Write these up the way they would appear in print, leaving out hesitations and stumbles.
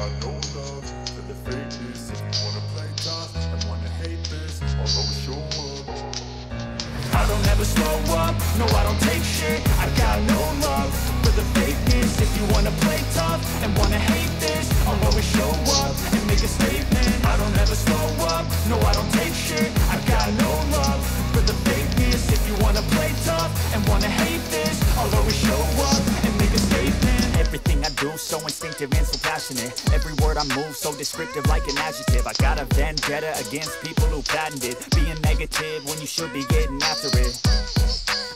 got no love for the fakeness. If you wanna play tough and wanna hate this, I'll always show up. I don't ever slow up, no I don't take shit. I got no love for the fakeness. If you wanna play tough and wanna hate this, I'll always show up and make a statement. I don't ever slow up, no I don't take shit. I got no love for the fakeness. If you wanna play tough and wanna hate this, I'll always show up and make a statement. Everything I do so instinctive and so passionate. Every word I move so descriptive like an adjective. I got a vendetta against people who patented being negative when you should be getting after it.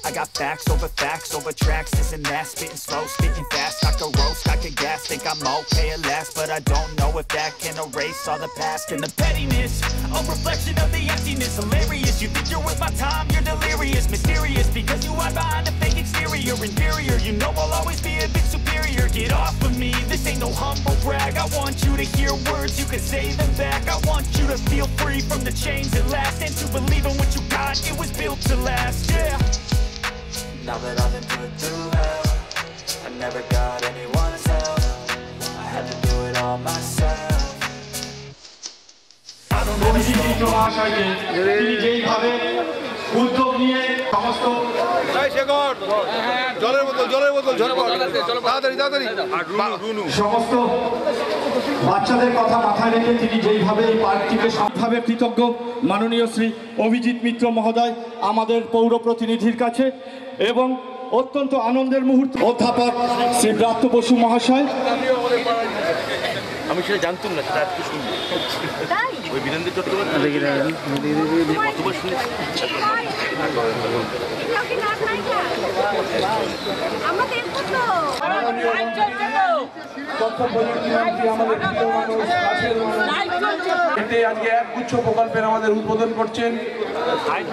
I got facts over tracks, this and that. Spitting slow, spitting fast. I could roast, I could gas. Think I'm okay at last, but I don't know if that can erase all the past and the pettiness. A reflection of the emptiness. Hilarious, you think you're worth my time, you're delirious. Mysterious, because you hide behind a fake exterior. Inferior, you know I'll always be a bit superior. Get off of me, this ain't no humble brag. I want you to hear words, you can say them back. I want you to feel free from the chains that last, and to believe in what you got, it was built to last, yeah. Now that I've been put through hell, I never got anyone's help. I had to do it all myself. I don't know উদ্যোগ নিয়ে সমস্ত সমস্ত বাচ্চাদের কথা মাথায় রেখে তিনি যেইভাবে এই পার্কটিকে সবভাবে কৃতজ্ঞ মাননীয় শ্রী অভিজিৎ মিত্র মহোদয় আমাদের পৌর প্রতিনিধির কাছে, এবং অত্যন্ত আনন্দের মুহূর্ত অধ্যাপক শ্রী ব্রাত্য বসু মহাশয়। আমি সেটা জানতাম না, সেটা আজকে শুনলাম। ওই বীরেন্দ্র চট্টোপাধ্যায় কতবার শুনেছি। আজকে একগুচ্ছ প্রকল্পের আমাদের উদ্বোধন করছেন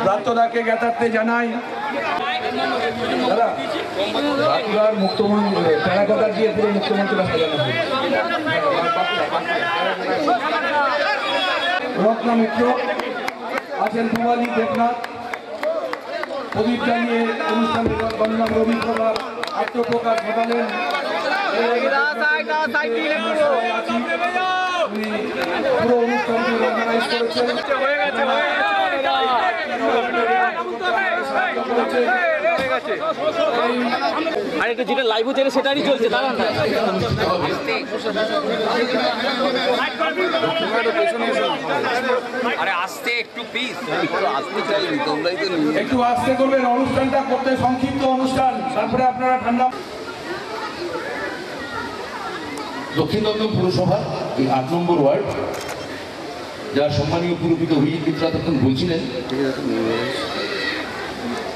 ব্রাত্যদাকে জ্ঞাতার্থে জানাই। মুক্তমন্ত্রী টেরাকোটা দিয়ে পুরো মুক্তমন্ত্রীরা সাজানো হয়। রত্না মিত্র আছেন, পুবালি দেবনাথ প্রদীপ জ্বালিয়ে অনুষ্ঠান বন্দনা রবীন্দ্রনাথ আত্মপ্রকাশ ঘটালেন। পুরো অনুষ্ঠানটি অর্গানাইজ করেছেন। আর একটু যেটা লাইভ হচ্ছে সেটারই চলছে, দাঁড়ান না আরে আস্তে একটু প্লিজ, একটু আস্তে করবেন। অনুষ্ঠানটা করতে সংক্ষিপ্ত অনুষ্ঠান, তারপরে আপনারা ঠান্ডা। দক্ষিণ দমদম পুরসভার এই ৮ নম্বর ওয়ার্ড, যারা সম্মানীয় পুরোহিত অভিজিৎ মিত্র তখন বলছিলেন,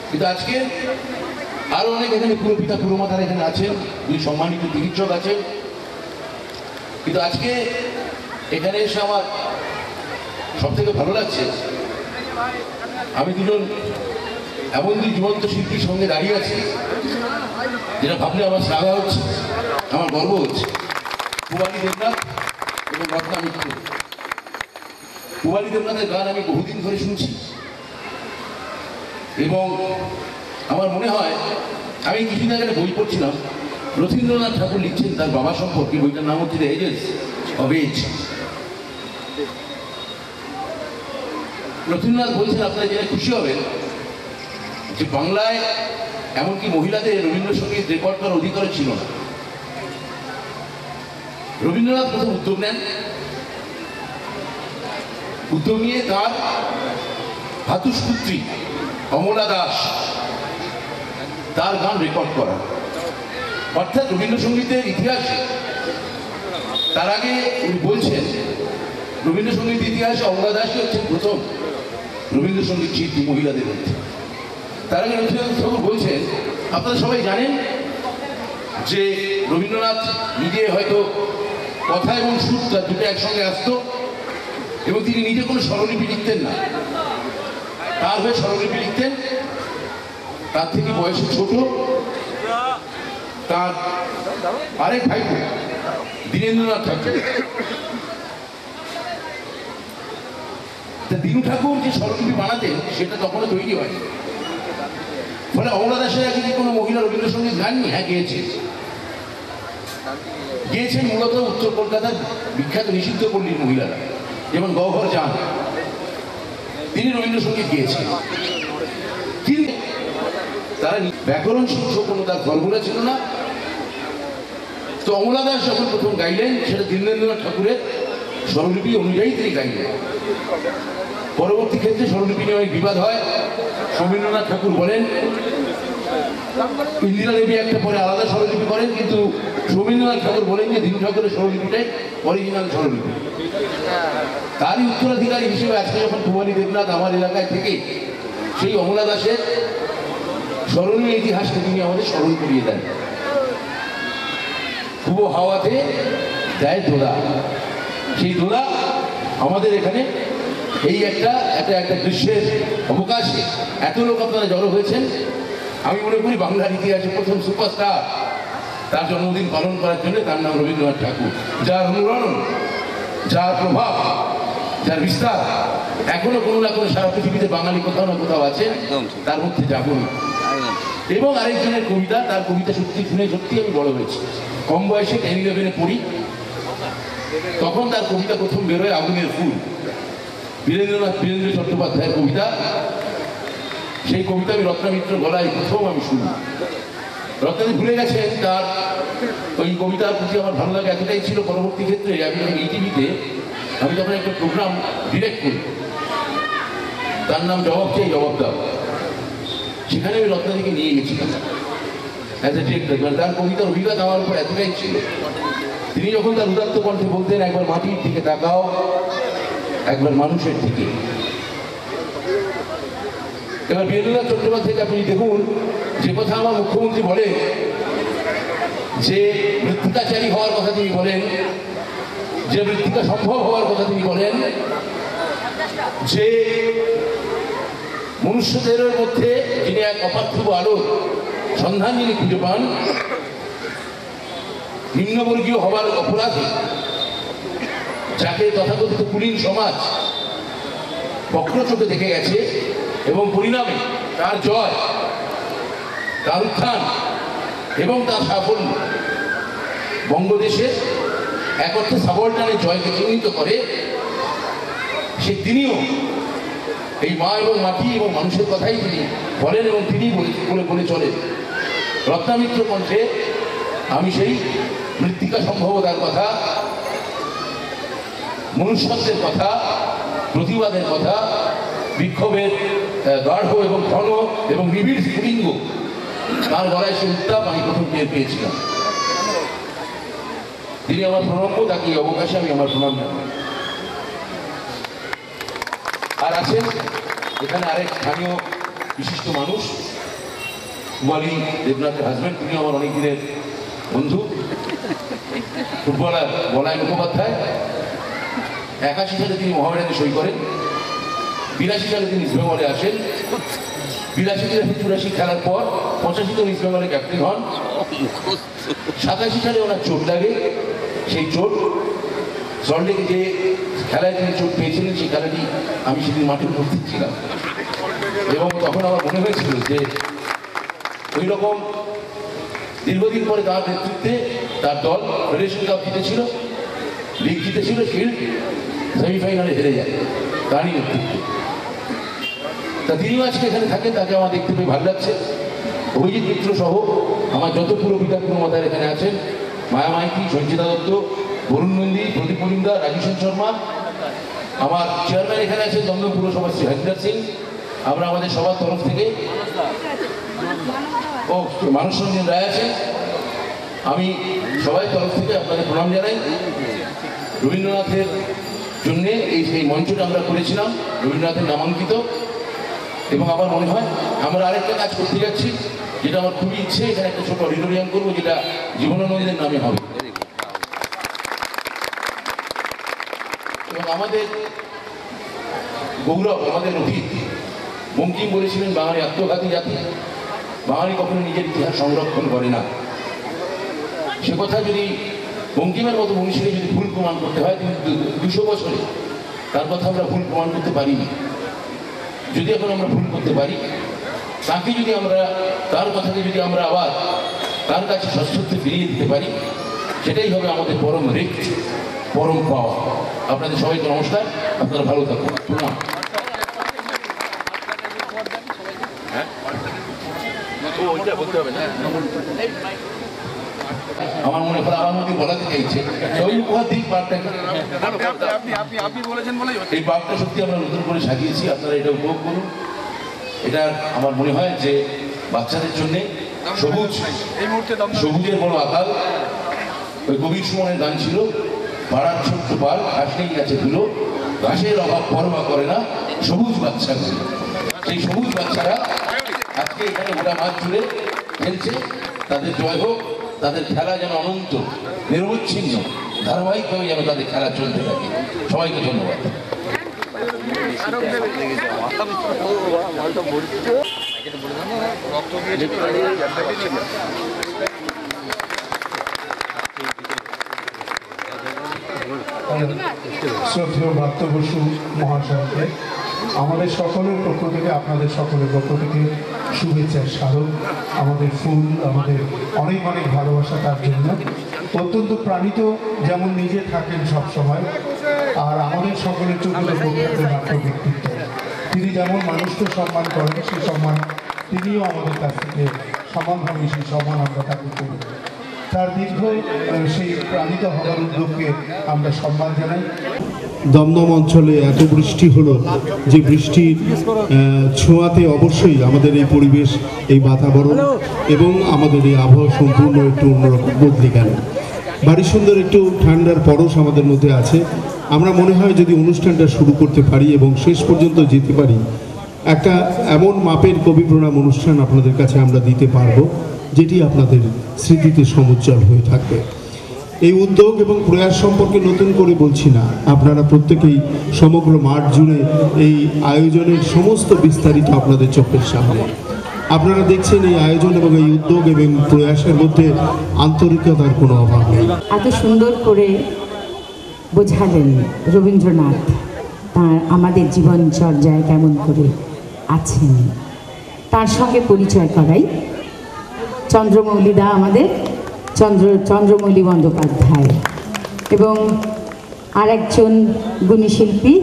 কিন্তু আজকে আরো অনেক এখানে পুরোপিতা পুরোমাতারা এখানে আছেন, দুই সম্মানিত চিকিৎসক আছেন। কিন্তু আজকে এখানে এসে আমার সব থেকে ভালো লাগছে, আমি দুজন এমন দুই জীবন্ত শিল্পীর সঙ্গে দাঁড়িয়ে আছি যেটা ভাবলে আমার শ্লাঘা হচ্ছে, আমার গর্ব হচ্ছে। পুবালি দেবনাথ এবং রত্না মিত্র। পুবালি দেবনাথের গান আমি বহুদিন ধরে শুনছি, এবং আমার মনে হয়, আমি কিছুদিন আগে বই পড়ছিলাম, রথীন্দ্রনাথ ঠাকুর লিখছেন তার বাবা সম্পর্কে, বইটার নাম হচ্ছে the ages of age. Rathindranath বলছেন, আপনারা জেনে খুশি হবেন যে বাংলায় এমনকি মহিলাদের রবীন্দ্রসঙ্গীত রেকর্ড করার অধিকার ছিল না। রবীন্দ্রনাথ প্রথম উদ্যোগ নেন, উদ্যোগ নিয়ে তার ভাতুষপুত্রী অমলা দাস তার গান রেকর্ড করা, অর্থাৎ রবীন্দ্রসঙ্গীতের ইতিহাসে তার আগে উনি বলছেন রবীন্দ্রসঙ্গীত ইতিহাসে অমলা দাসই হচ্ছেন প্রথম রবীন্দ্রসঙ্গীত শিল্পী মহিলাদের মধ্যে। তার আগে রবীন্দ্রনাথ ঠাকুর বলছেন, আপনারা সবাই জানেন যে রবীন্দ্রনাথ নিজে হয়তো কথা এবং সুর দুটো একসঙ্গে আসতো, এবং তিনি নিজে কোনো স্বরলিপি লিখতেন না, তার হয়ে স্বরলিপি লিখতেন তার থেকে বয়সে ছোট তার আরেক ভাইপো দীনেন্দ্রনাথ ঠাকুর। দীনু ঠাকুর যে স্বরলিপি বানাতেন সেটা তখনও তৈরি হয়নি, ফলে অমলা দাসের আগে যে কোনো মহিলা রবীন্দ্রসঙ্গীত গাননি, হ্যাঁ গেয়েছে। গিয়েছেন মূলত উত্তর কলকাতার বিখ্যাত নিষিদ্ধ পল্লীর মহিলারা, যেমন গহ্বর চাঁদ, তিনি রবীন্দ্রসঙ্গীত গিয়েছেন। কিন্তু তারা ব্যাকরণ শিক্ষক কোনো তার ফর্মুলা ছিল না। তো অমলা দাস যখন প্রথম গাইলেন, সেটা দীনেন্দ্রনাথ ঠাকুরের স্বরলিপি অনুযায়ী তিনি গাইলেন। পরবর্তী ক্ষেত্রে স্বরলিপি নিয়ে অনেক বিবাদ হয়। রবীন্দ্রনাথ ঠাকুর বলেন, ইন্দিরা দেবী একটা পরে আলাদা স্বরলিপি করেন, কিন্তু রবীন্দ্রনাথ ঠাকুর বলেন যে দীন ঠাকুরের স্বরলিপিটাই অরিজিনাল স্বরলিপি। তারই উত্তরাধিকারী হিসেবে আজকে যখন কুমারী দেবনাথ আমার এলাকায় থেকে সেই অমলা দাসের স্মরণীয় ইতিহাসকে তিনি আমাদের স্মরণ করিয়ে দেন। শুভ হাওয়াতে দেয় দোলা, সেই দোলা আমাদের এখানে এই একটা দৃশ্যের অবকাশে এত লোক আপনারা জড়ো হয়েছেন। আমি মনে করি বাংলার ইতিহাসে প্রথম সুপারস্টার, তার জন্মদিন পালন করার জন্য তার নাম রবীন্দ্রনাথ ঠাকুর, যার অনুরণন, যার প্রভাব, যার বিস্তার এখনো কোনো না কোনো সারা পৃথিবীতে বাঙালি কোথাও না কোথাও আছে, তার মধ্যে জাগরণ। এবং আরেকজনের কবিতা, তার কবিতা সত্যি শুনে সত্যি আমি বড় হয়েছি। কম বয়সে 10-11-এ পড়ি, তখন তার কবিতা প্রথম বেরোয় আগুনের ফুল, বীরেন্দ্র চট্টোপাধ্যায়ের কবিতা। সেই কবিতা আমি রত্নামিত্র গলায় প্রথম আমি শুনি। রত্নাদি ভুলে গেছেন, তার ওই কবিতার প্রতি আমার ভালো লাগে এতটাই ছিল। পরবর্তী ক্ষেত্রে আমি যখন ইটিভিতে আমি যখন একটা প্রোগ্রাম ডিরেক্ট করি, তার নাম জবাব চাই জবাব দাও, সেখানে আমি রত্নাদিকে নিয়ে গেছিলাম অ্যাজ এ ডিরেক্টর। তার কবিতার অভিজ্ঞতা আমার উপর এতটাই ছিল। তিনি যখন তার উদাত্ত কণ্ঠে বলতেন, একবার মাটির দিকে তাকাও, একবার মানুষের দিকে। এবার বীরেন্দ্রনাথ চট্টোপাধ্যায়কে আপনি দেখুন, যে কথা আমার মুখ্যমন্ত্রী বলেন, যে মৃত্তিকাচারী হওয়ার কথা তিনি বলেন, যে মৃত্তিকা সম্ভব হওয়ার কথা তিনি বলেন, যে মনুষ্যদের মধ্যে যিনি এক অপার্থিব আলোর সন্ধান যিনি খুঁজে পান, নিম্নবর্গীয় হবার অপরাধী, যাকে তথাকথিত কুলীন সমাজ বক্র চোখে দেখে গেছে, এবং পরিণামে তার জয়, তার উত্থান এবং তার সাফল্য বঙ্গদেশের এক অর্থে সাবলটানের জয়কে চিহ্নিত করে। তিনিও এই মা এবং মাটি এবং মানুষের কথাই তিনি বলেন এবং তিনি বলে চলেন। রত্নামিত্র কণ্ঠে আমি সেই মৃত্তিকা সম্ভবতার কথা, মনুষ্যত্বের কথা, প্রতিবাদের কথা, বিক্ষোভের গাঢ় এবং ঘন এবং নিবিড় স্ফুলিঙ্গ, তার গলায় সে উত্তাপ আমি প্রথম টের পেয়েছিলাম। তিনি আমার প্রণম্য, তাকে এই অবকাশে আমি আমার প্রণাম জানাই। আর আছেন এখানে আরেক স্থানীয় বিশিষ্ট মানুষ, কুমারী দেবনাথের হাজব্যান্ড, তিনি আমার অনেক দিনের বন্ধু, ফুটবলার বলাই মুখোপাধ্যায়। 81 সালে তিনি মহামেডানে সই করেন, 82 সালে তিনি ইস্ট বেঙ্গলে আসেন, 82-84 খেলার পর 85-তে ইস্ট বেঙ্গলের ক্যাপ্টেন হন। 87 সালে ওনার চোট লাগে, সেই চোট সল্টলেকে যে খেলায় তিনি চোট পেয়েছিলেন, সেই খেলাটি আমি সেদিন মাঠে উপস্থিত ছিলাম। এবং তখন আমার মনে হয়েছিল যে ওই রকম দীর্ঘদিন পরে তার নেতৃত্বে তার দল ফেডারেশন কাপ জিতেছিল, লিগ জিতেছিল, শিল্ড সেমিফাইনালে হেরে যায় তারই নেতৃত্বে। তা তিনিও আজকে এখানে থাকেন, তাকে আমার দেখতে পেয়ে ভালো লাগছে। অভিজিৎ মিত্র সহ আমার যত পুরো বিধানপুর মাতার এখানে আছেন, মায়া মাইতি, সঞ্চিতা দত্ত, বরুণ নন্দী, প্রদীপ মজুমদার, রাজীশন শর্মা, আমার চেয়ারম্যান এখানে আছেন দমদম পুরসভার শ্রী হরিদার সিং। আমরা আমাদের সবার তরফ থেকে মানস রঞ্জন রায় আছেন, আমি সবাই তরফ থেকে আপনাদের প্রণাম জানাই। রবীন্দ্রনাথের জন্যে এই মঞ্চটা আমরা করেছিলাম, রবীন্দ্রনাথের নামাঙ্কিত। এবং আমার মনে হয় আমরা আরেকটা কাজ করতে যাচ্ছি, যেটা আমার খুবই ইচ্ছে, এখানে একটা ছোট অডিটোরিয়াম করবো, যেটা জীবনানন্দের নামে হবে। এবং আমাদের গৌরব, আমাদের অতীত। বঙ্কিম বলেছিলেন, বাঙালি আত্মঘাতী জাতি, বাঙালি কখনো নিজের ইতিহাস সংরক্ষণ করে না। সে কথা যদি বঙ্কিমের মতো মনীষীকে যদি ভুল প্রমাণ করতে হয়, কিন্তু 200 বছরে তার কথা আমরা ভুল প্রমাণ করতে পারিনি। যদি এখন আমরা ভুল করতে পারি, তাকে যদি আমরা, তার কথাকে যদি আমরা আবার তার কাছে সশ্রদ্ধে ফিরিয়ে দিতে পারি, সেটাই হবে আমাদের পরম রিক্ত, পরম পাওয়া। আপনাদের সবাইকে নমস্কার, আপনারা ভালো থাকুন। প্রণাম। আমার মনে হয় আমার মধ্যে বলাতে চাইছে সবাই উপহার দিই পার্কটাকে। এই পার্কটা সত্যি আমরা নতুন করে সাজিয়েছি, আপনারা এটা উপভোগ করুন। এটা আমার মনে হয় যে বাচ্চাদের জন্যে সবুজ, সবুজের বড় আকাল। ওই কবির সুমনের গান ছিল, পাড়ার ছোট্ট পার্ক ঘাসলেই গেছে ধুলো, ঘাসের অভাব পরোয়া করে না সবুজ বাচ্চাগুলো। সেই সবুজ বাচ্চারা আজকে এখানে গোটা মাঠ জুড়ে খেলছে। তাদের জয় হোক, তাদের খেলা যেন অনন্ত, নিরবচ্ছিন্ন, ধারাবাহিকভাবে যেন তাদের খেলা চলতে থাকে। সবাইকে ধন্যবাদ। শ্রদ্ধেয় ব্রাত্য বসু মহাশয়কে আমাদের সকলের পক্ষ থেকে, আপনাদের সকলের পক্ষ থেকে শুভেচ্ছার স্মারক, আমাদের ফুল, আমাদের অনেক অনেক ভালোবাসা তার জন্য। অত্যন্ত প্রাণিত, যেমন নিজে থাকেন সবসময়, আর আমাদের সকলের চোখে প্রখ্যাত নাট্য ব্যক্তিত্ব। তিনি যেমন মানুষকে সম্মান করেন, সেই সম্মান তিনিও আমাদের কাছ থেকে সমানভাবে সেই সম্মান আমরা তাকে করি। তার দীর্ঘ সেই প্রাণিত হওয়ার উদ্যোগকে আমরা সম্মান জানাই। দমদম অঞ্চলে এত বৃষ্টি হলো যে বৃষ্টির ছোঁয়াতে অবশ্যই আমাদের এই পরিবেশ, এই বাতাবরণ এবং আমাদের এই আবহাওয়া সম্পূর্ণ একটু অন্যরকম বদলে গেল। বাড়ি সুন্দর একটু ঠান্ডার পরশ আমাদের মধ্যে আছে। আমরা মনে হয় যদি অনুষ্ঠানটা শুরু করতে পারি এবং শেষ পর্যন্ত যেতে পারি, একটা এমন মাপের কবি প্রণাম অনুষ্ঠান আপনাদের কাছে আমরা দিতে পারবো যেটি আপনাদের স্মৃতিতে সমুজ্জ্বল হয়ে থাকবে। এই উদ্যোগ এবং প্রয়াস সম্পর্কে নতুন করে বলছি না, আপনারা প্রত্যেকেই সমগ্র মাঠ জুড়ে এই আয়োজনের সমস্ত বিস্তারিত আপনাদের চোখের সামনে। আপনারা দেখছেন এই আয়োজন এবং এই উদ্যোগ এবং প্রয়াসের মধ্যে আন্তরিকতার কোনো অভাব নেই। এত সুন্দর করে বোঝালেন রবীন্দ্রনাথ তার আমাদের জীবনচর্যায় কেমন করে আছেন, তার সঙ্গে পরিচয় করাই। চন্দ্রমৌলিদা আমাদের চন্দ্রমৌলি বন্দ্যোপাধ্যায় এবং আরেকজন গুণী শিল্পী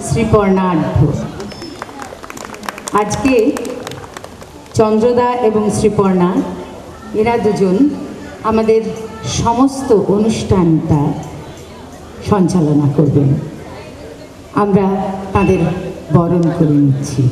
শ্রীপর্ণা আঢ্য। আজকে চন্দ্রদা এবং শ্রীপর্ণা এরা দুজন আমাদের সমস্ত অনুষ্ঠানটা সঞ্চালনা করবেন। আমরা তাদের বরণ করে নিচ্ছি।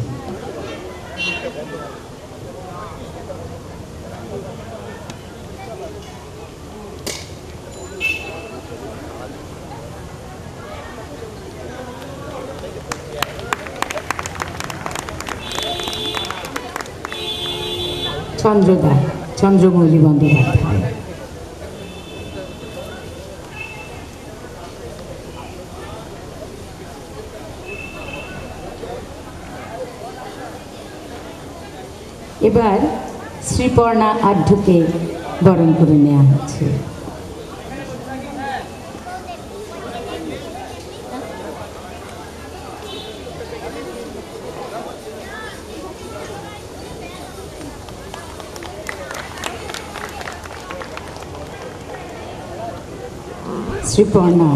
চন্দ্রদা, চন্দ্রমৌলি বন্দ্যোপাধ্যায়। এবার শ্রীপর্ণা আঢ্যকে বরণ করে নেওয়া হচ্ছে। শ্রীপর্ণা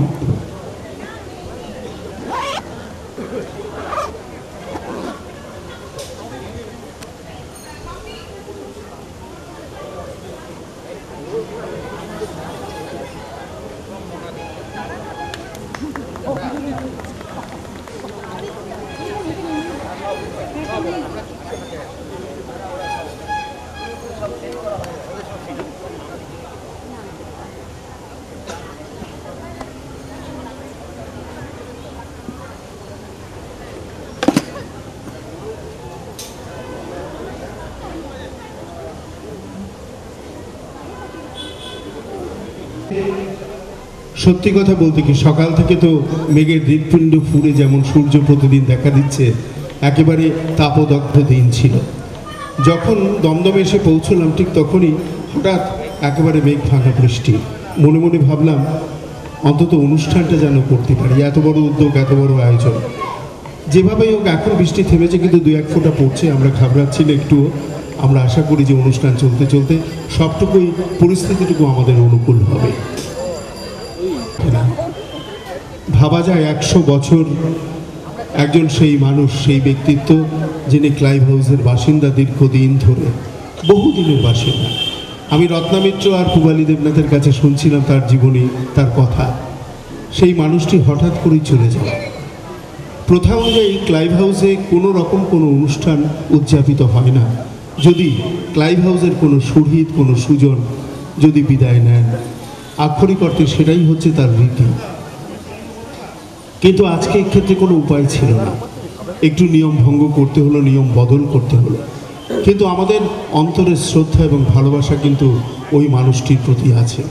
সত্যি কথা বলতে কি, সকাল থেকে তো মেঘের হৃৎপিণ্ড ফুঁড়ে যেমন সূর্য প্রতিদিন দেখা দিচ্ছে, একেবারে তাপদগ্ধ দিন ছিল। যখন দমদমে এসে পৌঁছলাম ঠিক তখনই হঠাৎ একেবারে মেঘ ফাঁকা বৃষ্টি। মনে মনে ভাবলাম অন্তত অনুষ্ঠানটা যেন করতে পারি, এত বড় উদ্যোগ, এত বড় আয়োজন। যেভাবেই হোক এখন বৃষ্টি থেমেছে, কিন্তু দু এক ফোঁটা পড়ছে, আমরা ঘাবড়াচ্ছি না একটুও। আমরা আশা করি যে অনুষ্ঠান চলতে চলতে সবটুকুই পরিস্থিতিটুকু আমাদের অনুকূল হবে। ভাবা যায় 100 বছর একজন সেই মানুষ, সেই ব্যক্তিত্ব যিনি ক্লাইভ হাউসের বাসিন্দা দীর্ঘদিন ধরে, বহুদিনের বাসিন্দা। আমি রত্না মিত্র আর পূবালী দেবনাথের কাছে শুনছিলাম তার জীবনী, তার কথা। সেই মানুষটি হঠাৎ করেই চলে যায়। প্রথা অনুযায়ী ক্লাইভ হাউসে কোনো রকম কোনো অনুষ্ঠান উদযাপিত হয় না যদি ক্লাইভ হাউসের কোনো সুহৃদ, কোনো সুজন যদি বিদায় নেন। আক্ষরিক অর্থে সেটাই হচ্ছে তার রীতি। কিন্তু আজকে এক্ষেত্রে কোনো উপায় ছিল না, একটু নিয়ম ভঙ্গ করতে হলো, নিয়ম বদল করতে হলো। কিন্তু আমাদের অন্তরের শ্রদ্ধা এবং ভালোবাসা কিন্তু ওই মানুষটির প্রতি আছে।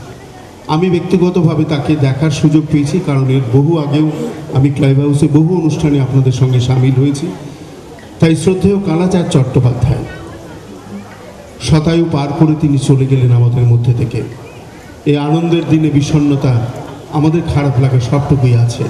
আমি ব্যক্তিগতভাবে তাকে দেখার সুযোগ পেয়েছি, কারণ এর বহু আগেও আমি ক্লাইভ হাউসে বহু অনুষ্ঠানে আপনাদের সঙ্গে সামিল হয়েছি। তাই শ্রদ্ধেয় কালাচাঁদ চট্টোপাধ্যায় শতায়ু পার করে তিনি চলে গেলেন আমাদের মধ্যে থেকে। এই আনন্দের দিনে বিষণ্ণতা, আমাদের খারাপ লাগা সবটুকুই আছে।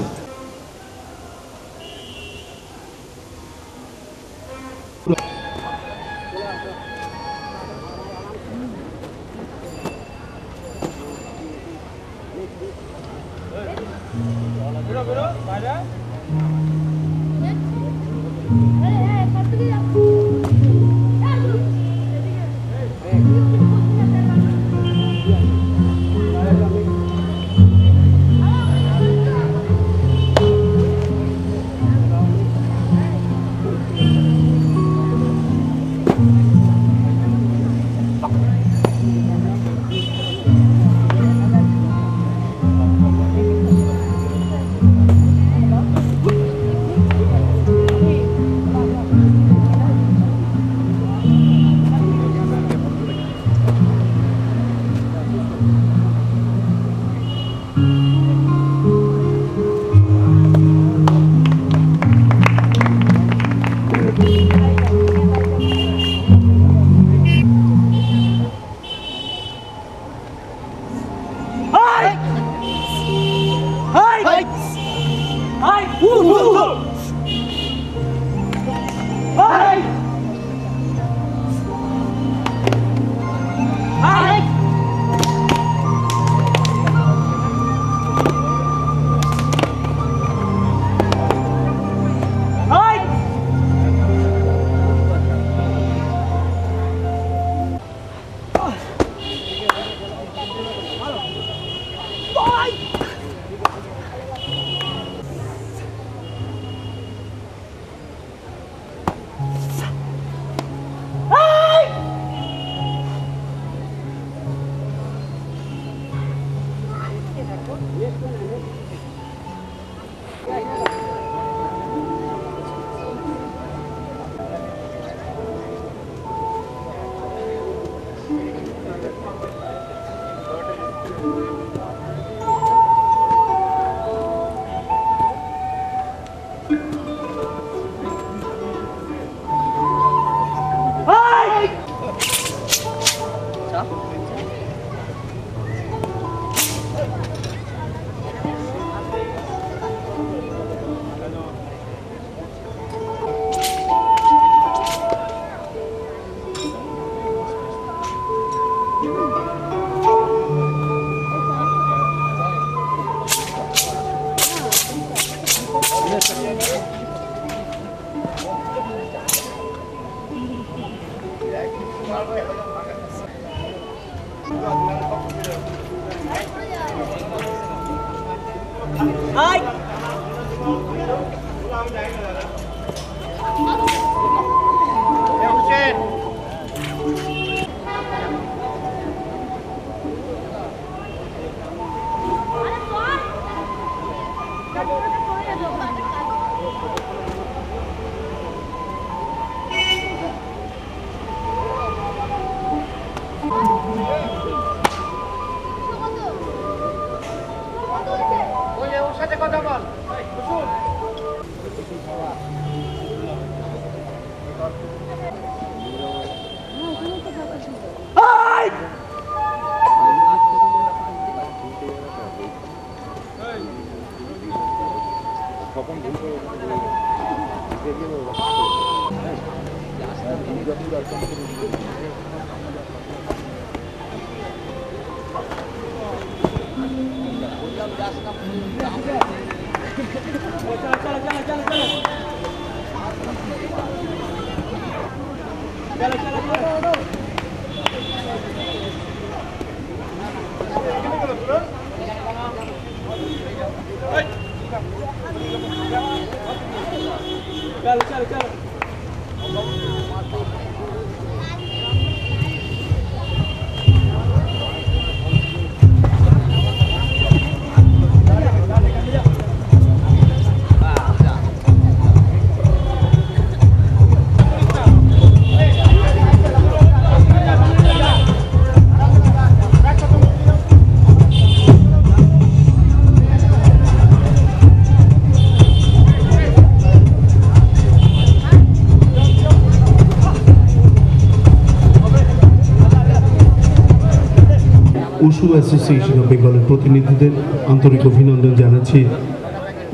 উশু অ্যাসোসিয়েশন অফ বেঙ্গলের প্রতিনিধিদের আন্তরিক অভিনন্দন জানাচ্ছি।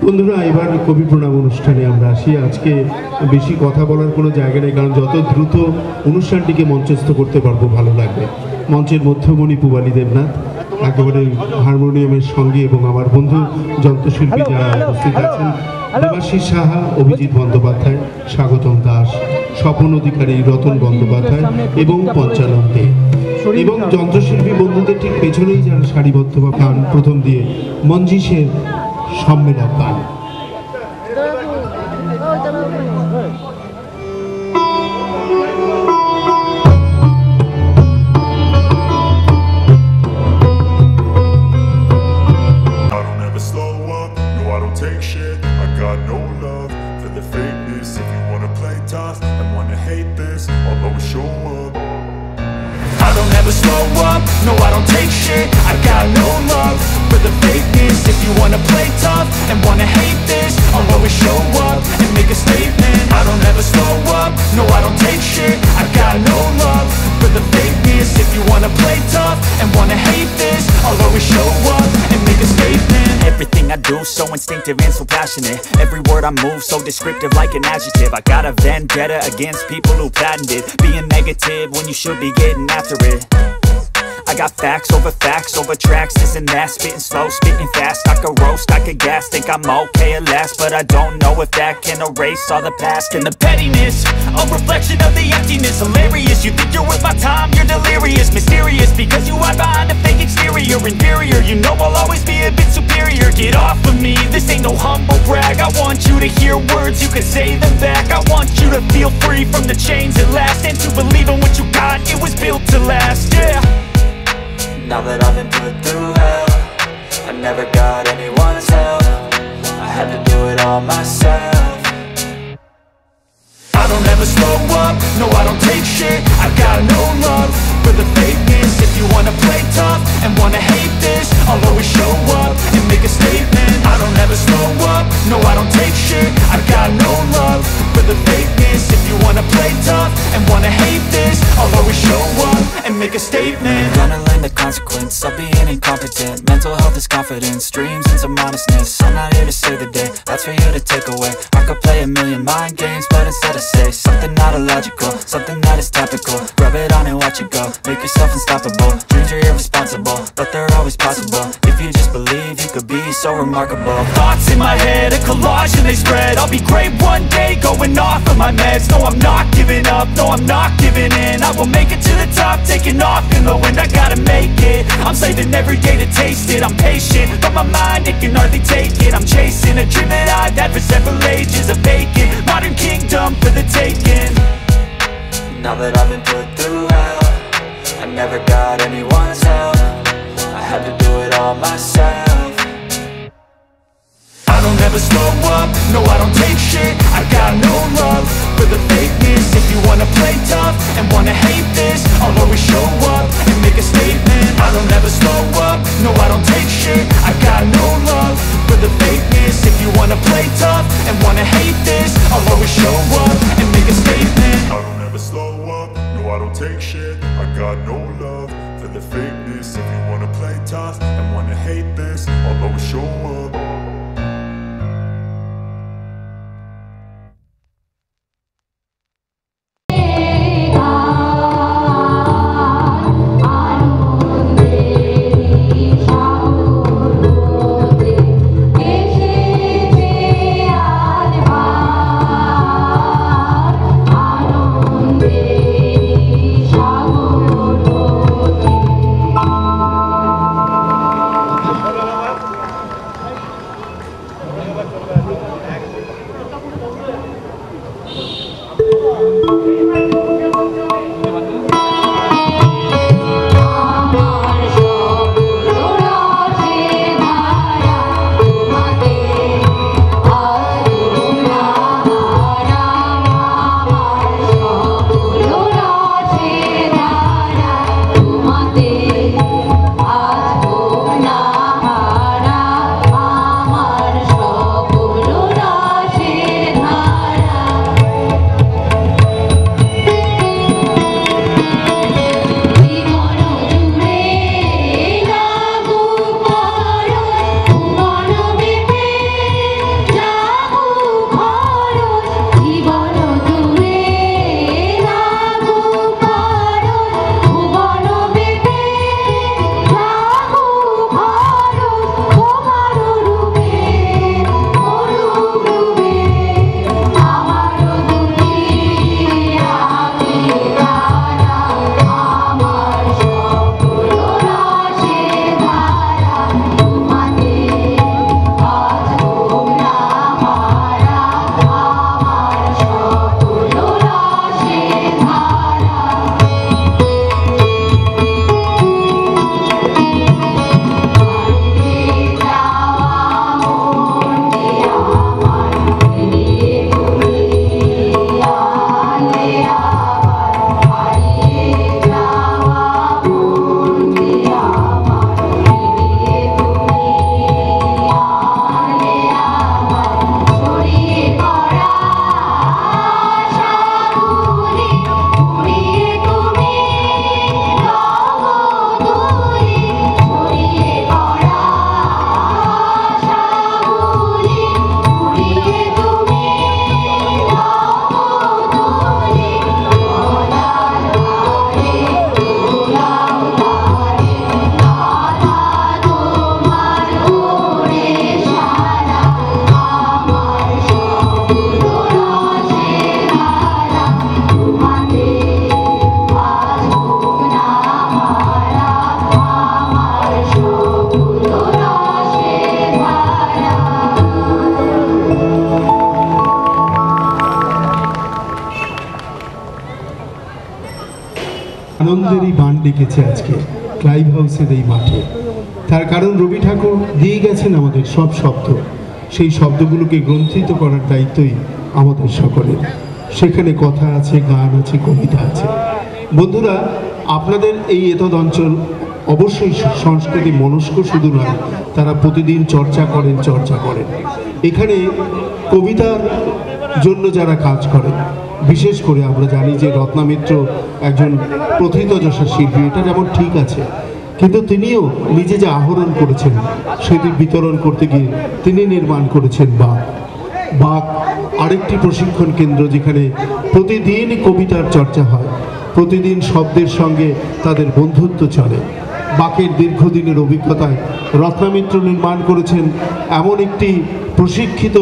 বন্ধুরা, এবার কবি প্রণাম অনুষ্ঠানে আমরা আসি। আজকে বেশি কথা বলার কোনো জায়গা নেই, কারণ যত দ্রুত অনুষ্ঠানটিকে মঞ্চস্থ করতে পারবো ভালো লাগবে। মঞ্চের মধ্যমণি পূবালী দেবনাথ একেবারে হারমোনিয়ামের সঙ্গে, এবং আমার বন্ধু যন্ত্রশিল্পী যারা উপস্থিত আছেন, দেবাশিস সাহা, অভিজিৎ বন্দ্যোপাধ্যায়, স্বাগতম দাস, স্বপন অধিকারী, রতন বন্দ্যোপাধ্যায় এবং পঞ্চানন দে, এবং যন্ত্রশিল্পী বন্ধুদের ঠিক পেছনেই যারা সারিবদ্ধভাবে গান প্রথম দিয়ে মঞ্জিশের সম্মেলক গান। Slow up, no I don't take shit. I got no love for the fakeness. If you wanna play tough and wanna hate this, I'll always show up and make a statement. I don't ever slow up, no I don't take shit. I got no love for the fakeness. If you wanna play tough and wanna hate this, I'll always show up and make a statement. Everything I do so instinctive and so passionate. Every word I move so descriptive like an adjective. I got a vendetta against people who patented being negative when you should be getting after it. I got facts over tracks, this and that. Spitting slow, spitting fast. I could roast, I could gas. Think I'm okay at last, but I don't know if that can erase all the past. And the pettiness, a reflection of the emptiness. Hilarious, you think you're worth my time, you're delirious. Mysterious, because you hide behind a fake exterior. Inferior, you know I'll always be a bit superior. Get off of me, this ain't no humble brag. I want you to hear words, you can say them back. I want you to feel free from the chains at last, and to believe in what you got, it was built to last, yeah. Now that I've been put through hell, I never got anyone's help. I had to do it all myself. I don't ever slow up, no I don't take shit. I got no love for the fakeness. If you wanna play tough and wanna hate this, I'll always show up and make a statement. I don't ever slow up, no I don't take shit. I got no love for the fakeness. If you wanna play tough and wanna hate this, I'll always show up and make a statement. Gonna learn the consequence of being incompetent. Mental health is confidence, dreams and some honestness. I'm not here to save the day, that's for you to take away. I could play a million mind games, but instead I say something not illogical, something that is topical. Rub it on and watch it go, make yourself unstoppable. Dreams are irresponsible, but they're always possible. If you just believe, you could be so remarkable. Thoughts in my head, a collage and they spread. I'll be great one day, going off of my meds. No, I'm not giving up, no, I'm not giving in. I will make it to the top, taking off in the wind. I gotta make it, I'm saving every day to taste it. I'm patient, but my mind, it can hardly take it. I'm chasing a dream that I've had for several ages. A vacant, modern kingdom for the taking. Now that I've been put through hell, I never got anyone's help. I had to do it all myself. I don't ever slow up, no I don't take shit. I got no love for the fakeness. If you wanna play tough and wanna hate this, I'll always show up and make a statement. I don't ever slow up, no I don't take shit. I got no love for the fakeness. If you wanna play tough and wanna hate this, I'll always show up and make a statement. I don't ever slow up, no I don't take shit. I got no love for the fakeness. If you wanna play tough and wanna hate this, I'll always show up. Thank you. ডেকেছে আজকে Clive হাউসের এই মাঠে। তার কারণ রবি ঠাকুর দিয়ে গেছেন আমাদের সব শব্দ, সেই শব্দগুলোকে গ্রন্থিত করার দায়িত্বই আমাদের সকলের। সেখানে কথা আছে, গান আছে, কবিতা আছে। বন্ধুরা, আপনাদের এই এতদ অঞ্চল অবশ্যই সংস্কৃতি মনস্ক শুধু নয়, তারা প্রতিদিন চর্চা করেন। এখানে কবিতার জন্য যারা কাজ করে, বিশেষ করে আমরা জানি যে রত্না মিত্র একজন প্রথিতযশা শিল্পী, এটা যেমন ঠিক আছে, কিন্তু তিনিও নিজে যে আহরণ করেছেন সেটি বিতরণ করতে গিয়ে তিনি নির্মাণ করেছেন বাক আরেকটি প্রশিক্ষণ কেন্দ্র, যেখানে প্রতিদিন কবিতার চর্চা হয়, প্রতিদিন শব্দের সঙ্গে তাদের বন্ধুত্ব চলে। বাকের দীর্ঘদিনের অভিজ্ঞতায় রত্না মিত্র নির্মাণ করেছেন এমন একটি প্রশিক্ষিত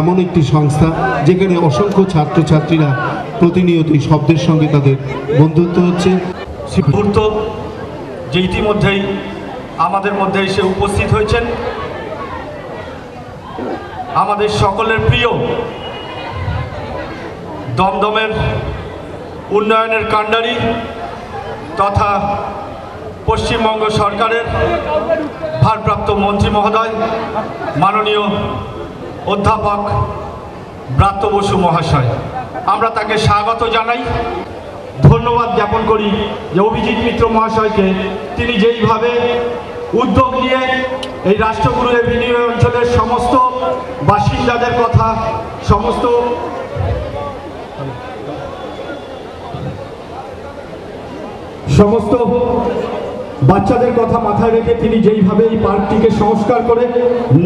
এমন একটি সংস্থা, যেখানে অসংখ্য ছাত্রছাত্রীরা প্রতিনিয়তই শব্দের সঙ্গে তাদের বন্ধুত্ব হচ্ছে। মুহূর্ত যে ইতিমধ্যেই আমাদের মধ্যে এসে উপস্থিত হয়েছেন, আমাদের সকলের প্রিয় দমদমের উন্নয়নের কাণ্ডারি তথা পশ্চিমবঙ্গ সরকারের ভারপ্রাপ্ত মন্ত্রী মহোদয় মাননীয় অধ্যাপক ব্রাত্য বসু মহাশয়, আমরা তাকে স্বাগত জানাই, ধন্যবাদ জ্ঞাপন করি যে অভিজিৎ মিত্র মহাশয়কে তিনি যেইভাবে উদ্যোগ নিয়ে এই রাষ্ট্রগুরু এভিনিউ অঞ্চলের সমস্ত বাসিন্দাদের কথা, সমস্ত বাচ্চাদের কথা মাথায় রেখে তিনি যেইভাবে এই পার্কটিকে সংস্কার করে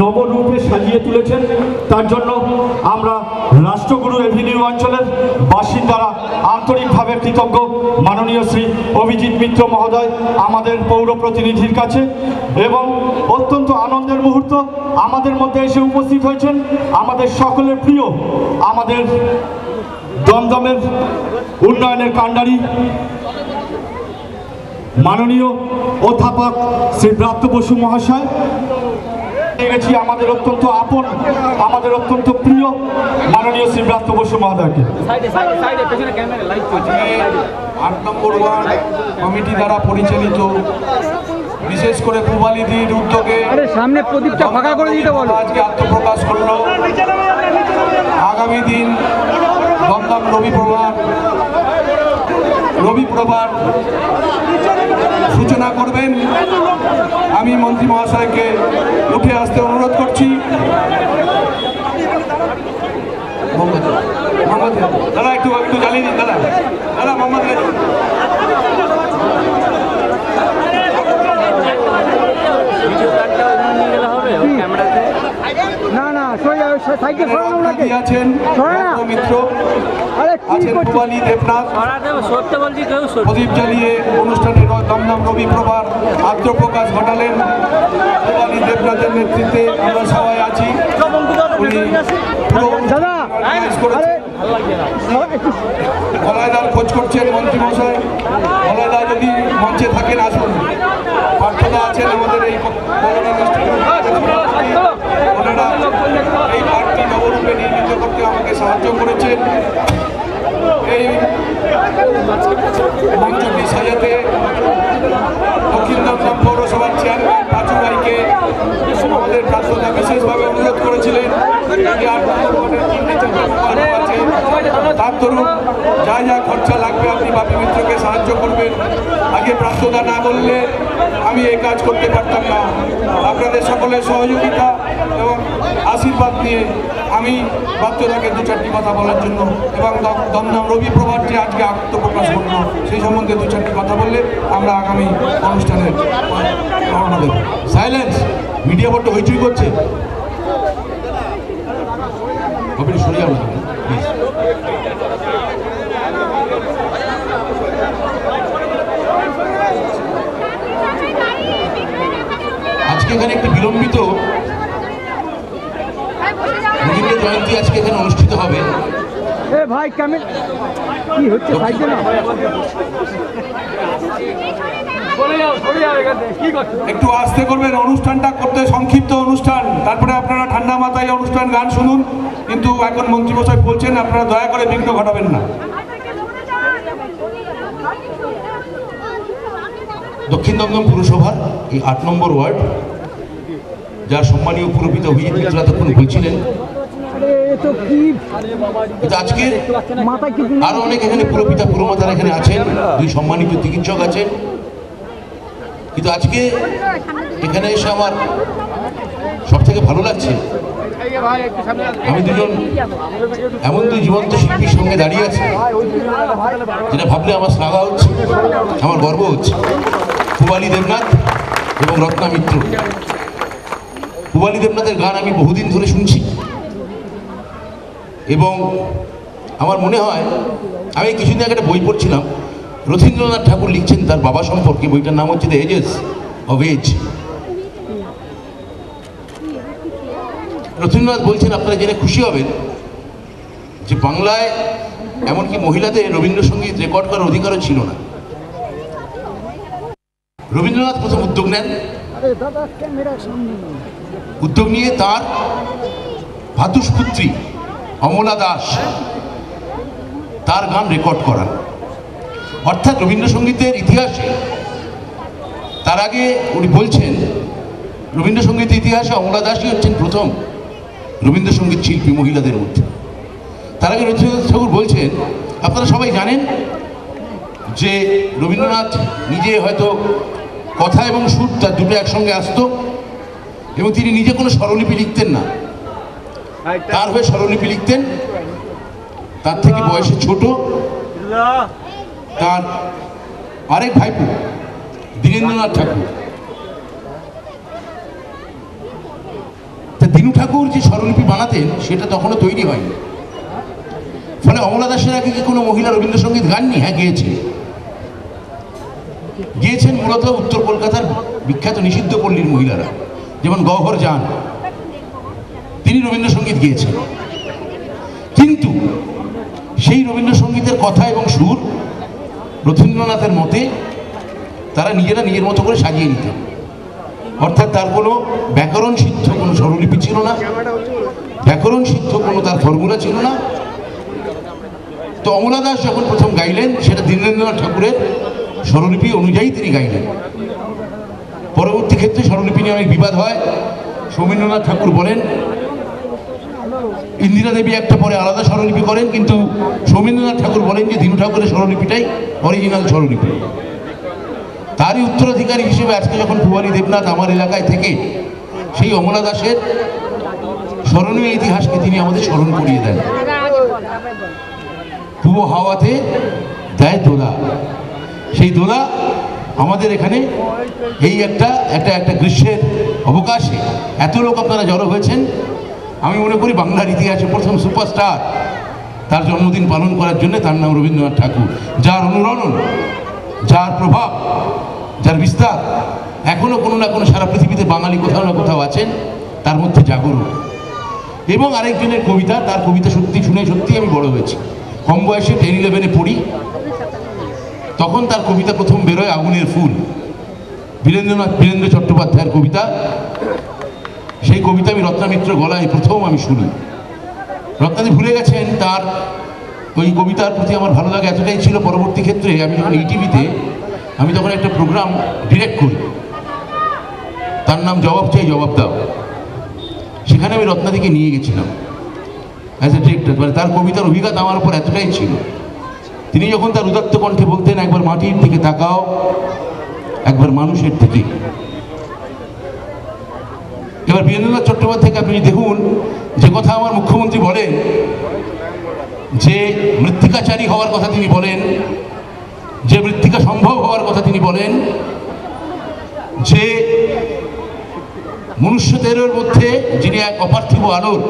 নবরূপে সাজিয়ে তুলেছেন, তার জন্য আমরা রাষ্ট্রগুরু এভিনিউ অঞ্চলের বাসিন্দারা আন্তরিকভাবে কৃতজ্ঞ মাননীয় শ্রী অভিজিৎ মিত্র মহোদয় আমাদের পৌর প্রতিনিধির কাছে। এবং অত্যন্ত আনন্দের মুহূর্ত, আমাদের মধ্যে এসে উপস্থিত হয়েছেন আমাদের সকলের প্রিয়, আমাদের দমদমের উন্নয়নের কাণ্ডারি মাননীয় অধ্যাপক শ্রী ব্রাত্য বসু মহাশয়। গেছি আমাদের অত্যন্ত আপন, আমাদের অত্যন্ত প্রিয় মাননীয় শ্রী ব্রাত্য বসু মহোদয়কে। 8 নম্বর ওয়ার্ড কমিটি দ্বারা পরিচালিত, বিশেষ করে পূবালিদির উদ্যোগে সামনে প্রদীপটা ফাঁকা করে দিতে বলো, আজকে আত্মপ্রকাশ করলো। আগামী দিন দমদম রবিপ্রভার সূচনা করবেন। আমি মন্ত্রী মহাশয়কে উঠে আসতে অনুরোধ করছি। দাদা একটু জ্বালিয়ে দিন, দাদা মোহাম্মদ আছেন মিত্র, আছেন পূবালী দেবনাথ, প্রদীপ জ্বালিয়ে অনুষ্ঠানের দমদম রবিপ্রভার আত্মপ্রকাশ ঘটালেন। পূবালী দেবনাথের নেতৃত্বে আমরা সবাই আছি। গলায়দার খোঁজ করছেন মন্ত্রী মশাই, গলায়দা যদি মঞ্চে থাকেন আসুন। পার্থদা আছেন আমাদের এই ওনারা এই পার্কটি নবরূপে নির্মিত করতে আমাকে সাহায্য করেছেন। এই মঞ্চটি সাজাতে দক্ষিণ দমদম পৌরসভার চেয়ারম্যান পাঁচু ভাইকে আমাদের প্রার্থনা বিশেষভাবে অনুরোধ করেছিলেন। তার দরুন যা যা খরচা লাগবে আপনি বাপি মিত্রকে সাহায্য করবেন। আগে প্রার্থনা না বললে আমি এই কাজ করতে পারতাম না। আপনাদের সকলের সহযোগিতা এবং আশীর্বাদ নিয়ে আমি প্রার্থনাকে 2-4টি কথা বলার জন্য এবং দমদম রবিপ্রভার যে আজকে আত্মপ্রকাশ করলো সেই সম্বন্ধে 2-4টি কথা বললে আমরা আগামী অনুষ্ঠানে রওনা দেব। সাইলেন্স, মিডিয়া বড্ড হইচই করছে, সরে যাবো। আজকে এখানে একটি বিলম্বিত রবীন্দ্র জয়ন্তী আজকে এখানে অনুষ্ঠিত হবে। ভাই কি হচ্ছে একটু আস্তে করবেন, অনুষ্ঠানটা করতে সংক্ষিপ্ত অনুষ্ঠান, তারপরে আপনারা ঠান্ডা মাথায় অনুষ্ঠান গান শুনুন। কিন্তু এখন মন্ত্রীমশাই বলছেন আপনারা দয়া করে বিঘ্ন ঘটাবেন না। দক্ষিণ দমদম পুরসভার এই 8 নম্বর ওয়ার্ড, যার সম্মানীয় পুরপিতা অভিজিৎ মিত্র তখন বলছিলেন, আজকে আরো অনেক এখানে পুরপিতা পুরমাতারা এখানে আছেন, 2 সম্মানিত চিকিৎসক আছেন, কিন্তু আজকে এখানে এসে আমার সব থেকে ভালো লাগছে আমি এমন 2 জীবন্ত শিল্পীর সঙ্গে দাঁড়িয়ে আছি, যেটা ভাবলে আমার শ্লাঘা হচ্ছে, আমার গর্ব হচ্ছে। পূবালী দেবনাথ এবং রত্না মিত্র। পূবালী দেবনাথের গান আমি বহুদিন ধরে শুনছি এবং আমার মনে হয়, আমি কিছুদিন আগে একটা বই পড়ছিলাম, রথীন্দ্রনাথ ঠাকুর লিখছেন তার বাবা সম্পর্কে, বইটার নাম হচ্ছে the ages of age. Rathindranath বলছেন, আপনারা জেনে খুশি হবেন যে বাংলায় এমনকি মহিলাদের রবীন্দ্রসঙ্গীত রেকর্ড করার অধিকারও ছিল না। রবীন্দ্রনাথ প্রথম উদ্যোগ নেন, উদ্যোগ নিয়ে তার ভাতুষপুত্রী অমলা দাস তার গান রেকর্ড করান। অর্থাৎ রবীন্দ্রসঙ্গীতের ইতিহাসে তার আগে উনি বলছেন, রবীন্দ্রসঙ্গীতের ইতিহাসে অমলা দাসই হচ্ছেন প্রথম রবীন্দ্রসঙ্গীত শিল্পী মহিলাদের মধ্যে। তার আগে রবীন্দ্রনাথ ঠাকুর বলছেন, আপনারা সবাই জানেন যে রবীন্দ্রনাথ নিজে হয়তো কথা এবং সুর তার দুটো একসঙ্গে আসতো এবং তিনি নিজে কোনো স্বরলিপি লিখতেন না, তার হয়ে স্বরলিপি লিখতেন তার থেকে বয়সে ছোট তার আরেক ভাইপো দীনেন্দ্রনাথ ঠাকুর। দীনু ঠাকুর যে স্বরলিপি বানাতেন সেটা তখনও তৈরি হয়নি, ফলে অমলা দাসের আগে কি কোনো মহিলা রবীন্দ্রসঙ্গীত গাননি? হ্যাঁ, গিয়েছেন মূলত উত্তর কলকাতার বিখ্যাত নিষিদ্ধ পল্লীর মহিলারা, যেমন গহ্বর জান, তিনি রবীন্দ্রসঙ্গীত গিয়েছেন। কিন্তু সেই রবীন্দ্রসঙ্গীতের কথা এবং সুর রথীন্দ্রনাথের মতে তারা নিজেরা নিজের মতো করে সাজিয়ে নিতেন। অর্থাৎ তার কোনো ব্যাকরণ সিদ্ধ কোনো স্বরলিপি ছিল না, ব্যাকরণ সিদ্ধ কোনো তার ফর্মুলা ছিল না। তো অমলা দাস যখন প্রথম গাইলেন, সেটা দীনেন্দ্রনাথ ঠাকুরের স্বরলিপি অনুযায়ী তিনি গাইলেন। পরবর্তী ক্ষেত্রে স্বরলিপি নিয়ে অনেক বিবাদ হয়। সৌমেন্দ্রনাথ ঠাকুর বলেন, ইন্দিরা দেবী একটা পরে আলাদা স্বরলিপি করেন, কিন্তু সৌমেন্দ্রনাথ ঠাকুর বলেন যে দীনু ঠাকুরের স্বরলিপিটাই অরিজিনাল স্বরলিপি। তারই উত্তরাধিকারী হিসেবে আজকে যখন পূবালী দেবনাথ আমার এলাকায় থেকে সেই অমলা দাসের স্মরণীয় ইতিহাসকে তিনি আমাদের স্মরণ করিয়ে দেন। পূব হাওয়াতে দেয় দোলা, সেই দোলা আমাদের এখানে এই একটা গ্রীষ্মের অবকাশে এত লোক আপনারা জড়ো হয়েছেন। আমি মনে করি বাংলার ইতিহাসে প্রথম সুপারস্টার তার জন্মদিন পালন করার জন্য, তার নাম রবীন্দ্রনাথ ঠাকুর, যার অনুরণন, যার প্রভাব, যার বিস্তার এখনো কোনো না কোনো সারা পৃথিবীতে বাঙালি কোথাও না কোথাও আছেন, তার মধ্যে জাগরণ। এবং আরেকজনের কবিতা, তার কবিতা শুনে সত্যি আমি বড় হয়েছি। কম বয়সে 10-11-এ পড়ি, তখন তার কবিতা প্রথম বেরোয় আগুনের ফুল, বীরেন্দ্র চট্টোপাধ্যায়ের কবিতা। সেই কবিতা আমি রত্না মিত্র গলায় প্রথম আমি শুনি। রত্নাদি ভুলে গেছেন, তার ওই কবিতার প্রতি আমার ভালো লাগা এতটাই ছিল, পরবর্তী ক্ষেত্রে আমি যখন ইটিভিতে আমি তখন একটা প্রোগ্রাম ডিরেক্ট করি, তার নাম জবাব চাই জবাব দাও। সেখানে আমি রত্নাদিকে নিয়ে গেছিলাম অ্যাজ এ ডিরেক্টর। মানে তার কবিতার অভিজ্ঞতা আমার উপর এতটাই ছিল। তিনি যখন তার উদাত্ত কণ্ঠে বলতেন, একবার মাটির দিকে তাকাও, একবার মানুষের দিকে। এবার বীরেন্দ্রনাথ চট্টোপাধ্যায়কে আপনি দেখুন, যে কথা আমার মুখ্যমন্ত্রী বলেন, যে মৃত্তিকাচারী হওয়ার কথা তিনি বলেন, যে মৃত্তিকা সম্ভব হওয়ার কথা তিনি বলেন, যে মনুষ্যদের মধ্যে যিনি এক অপার্থিব আলোর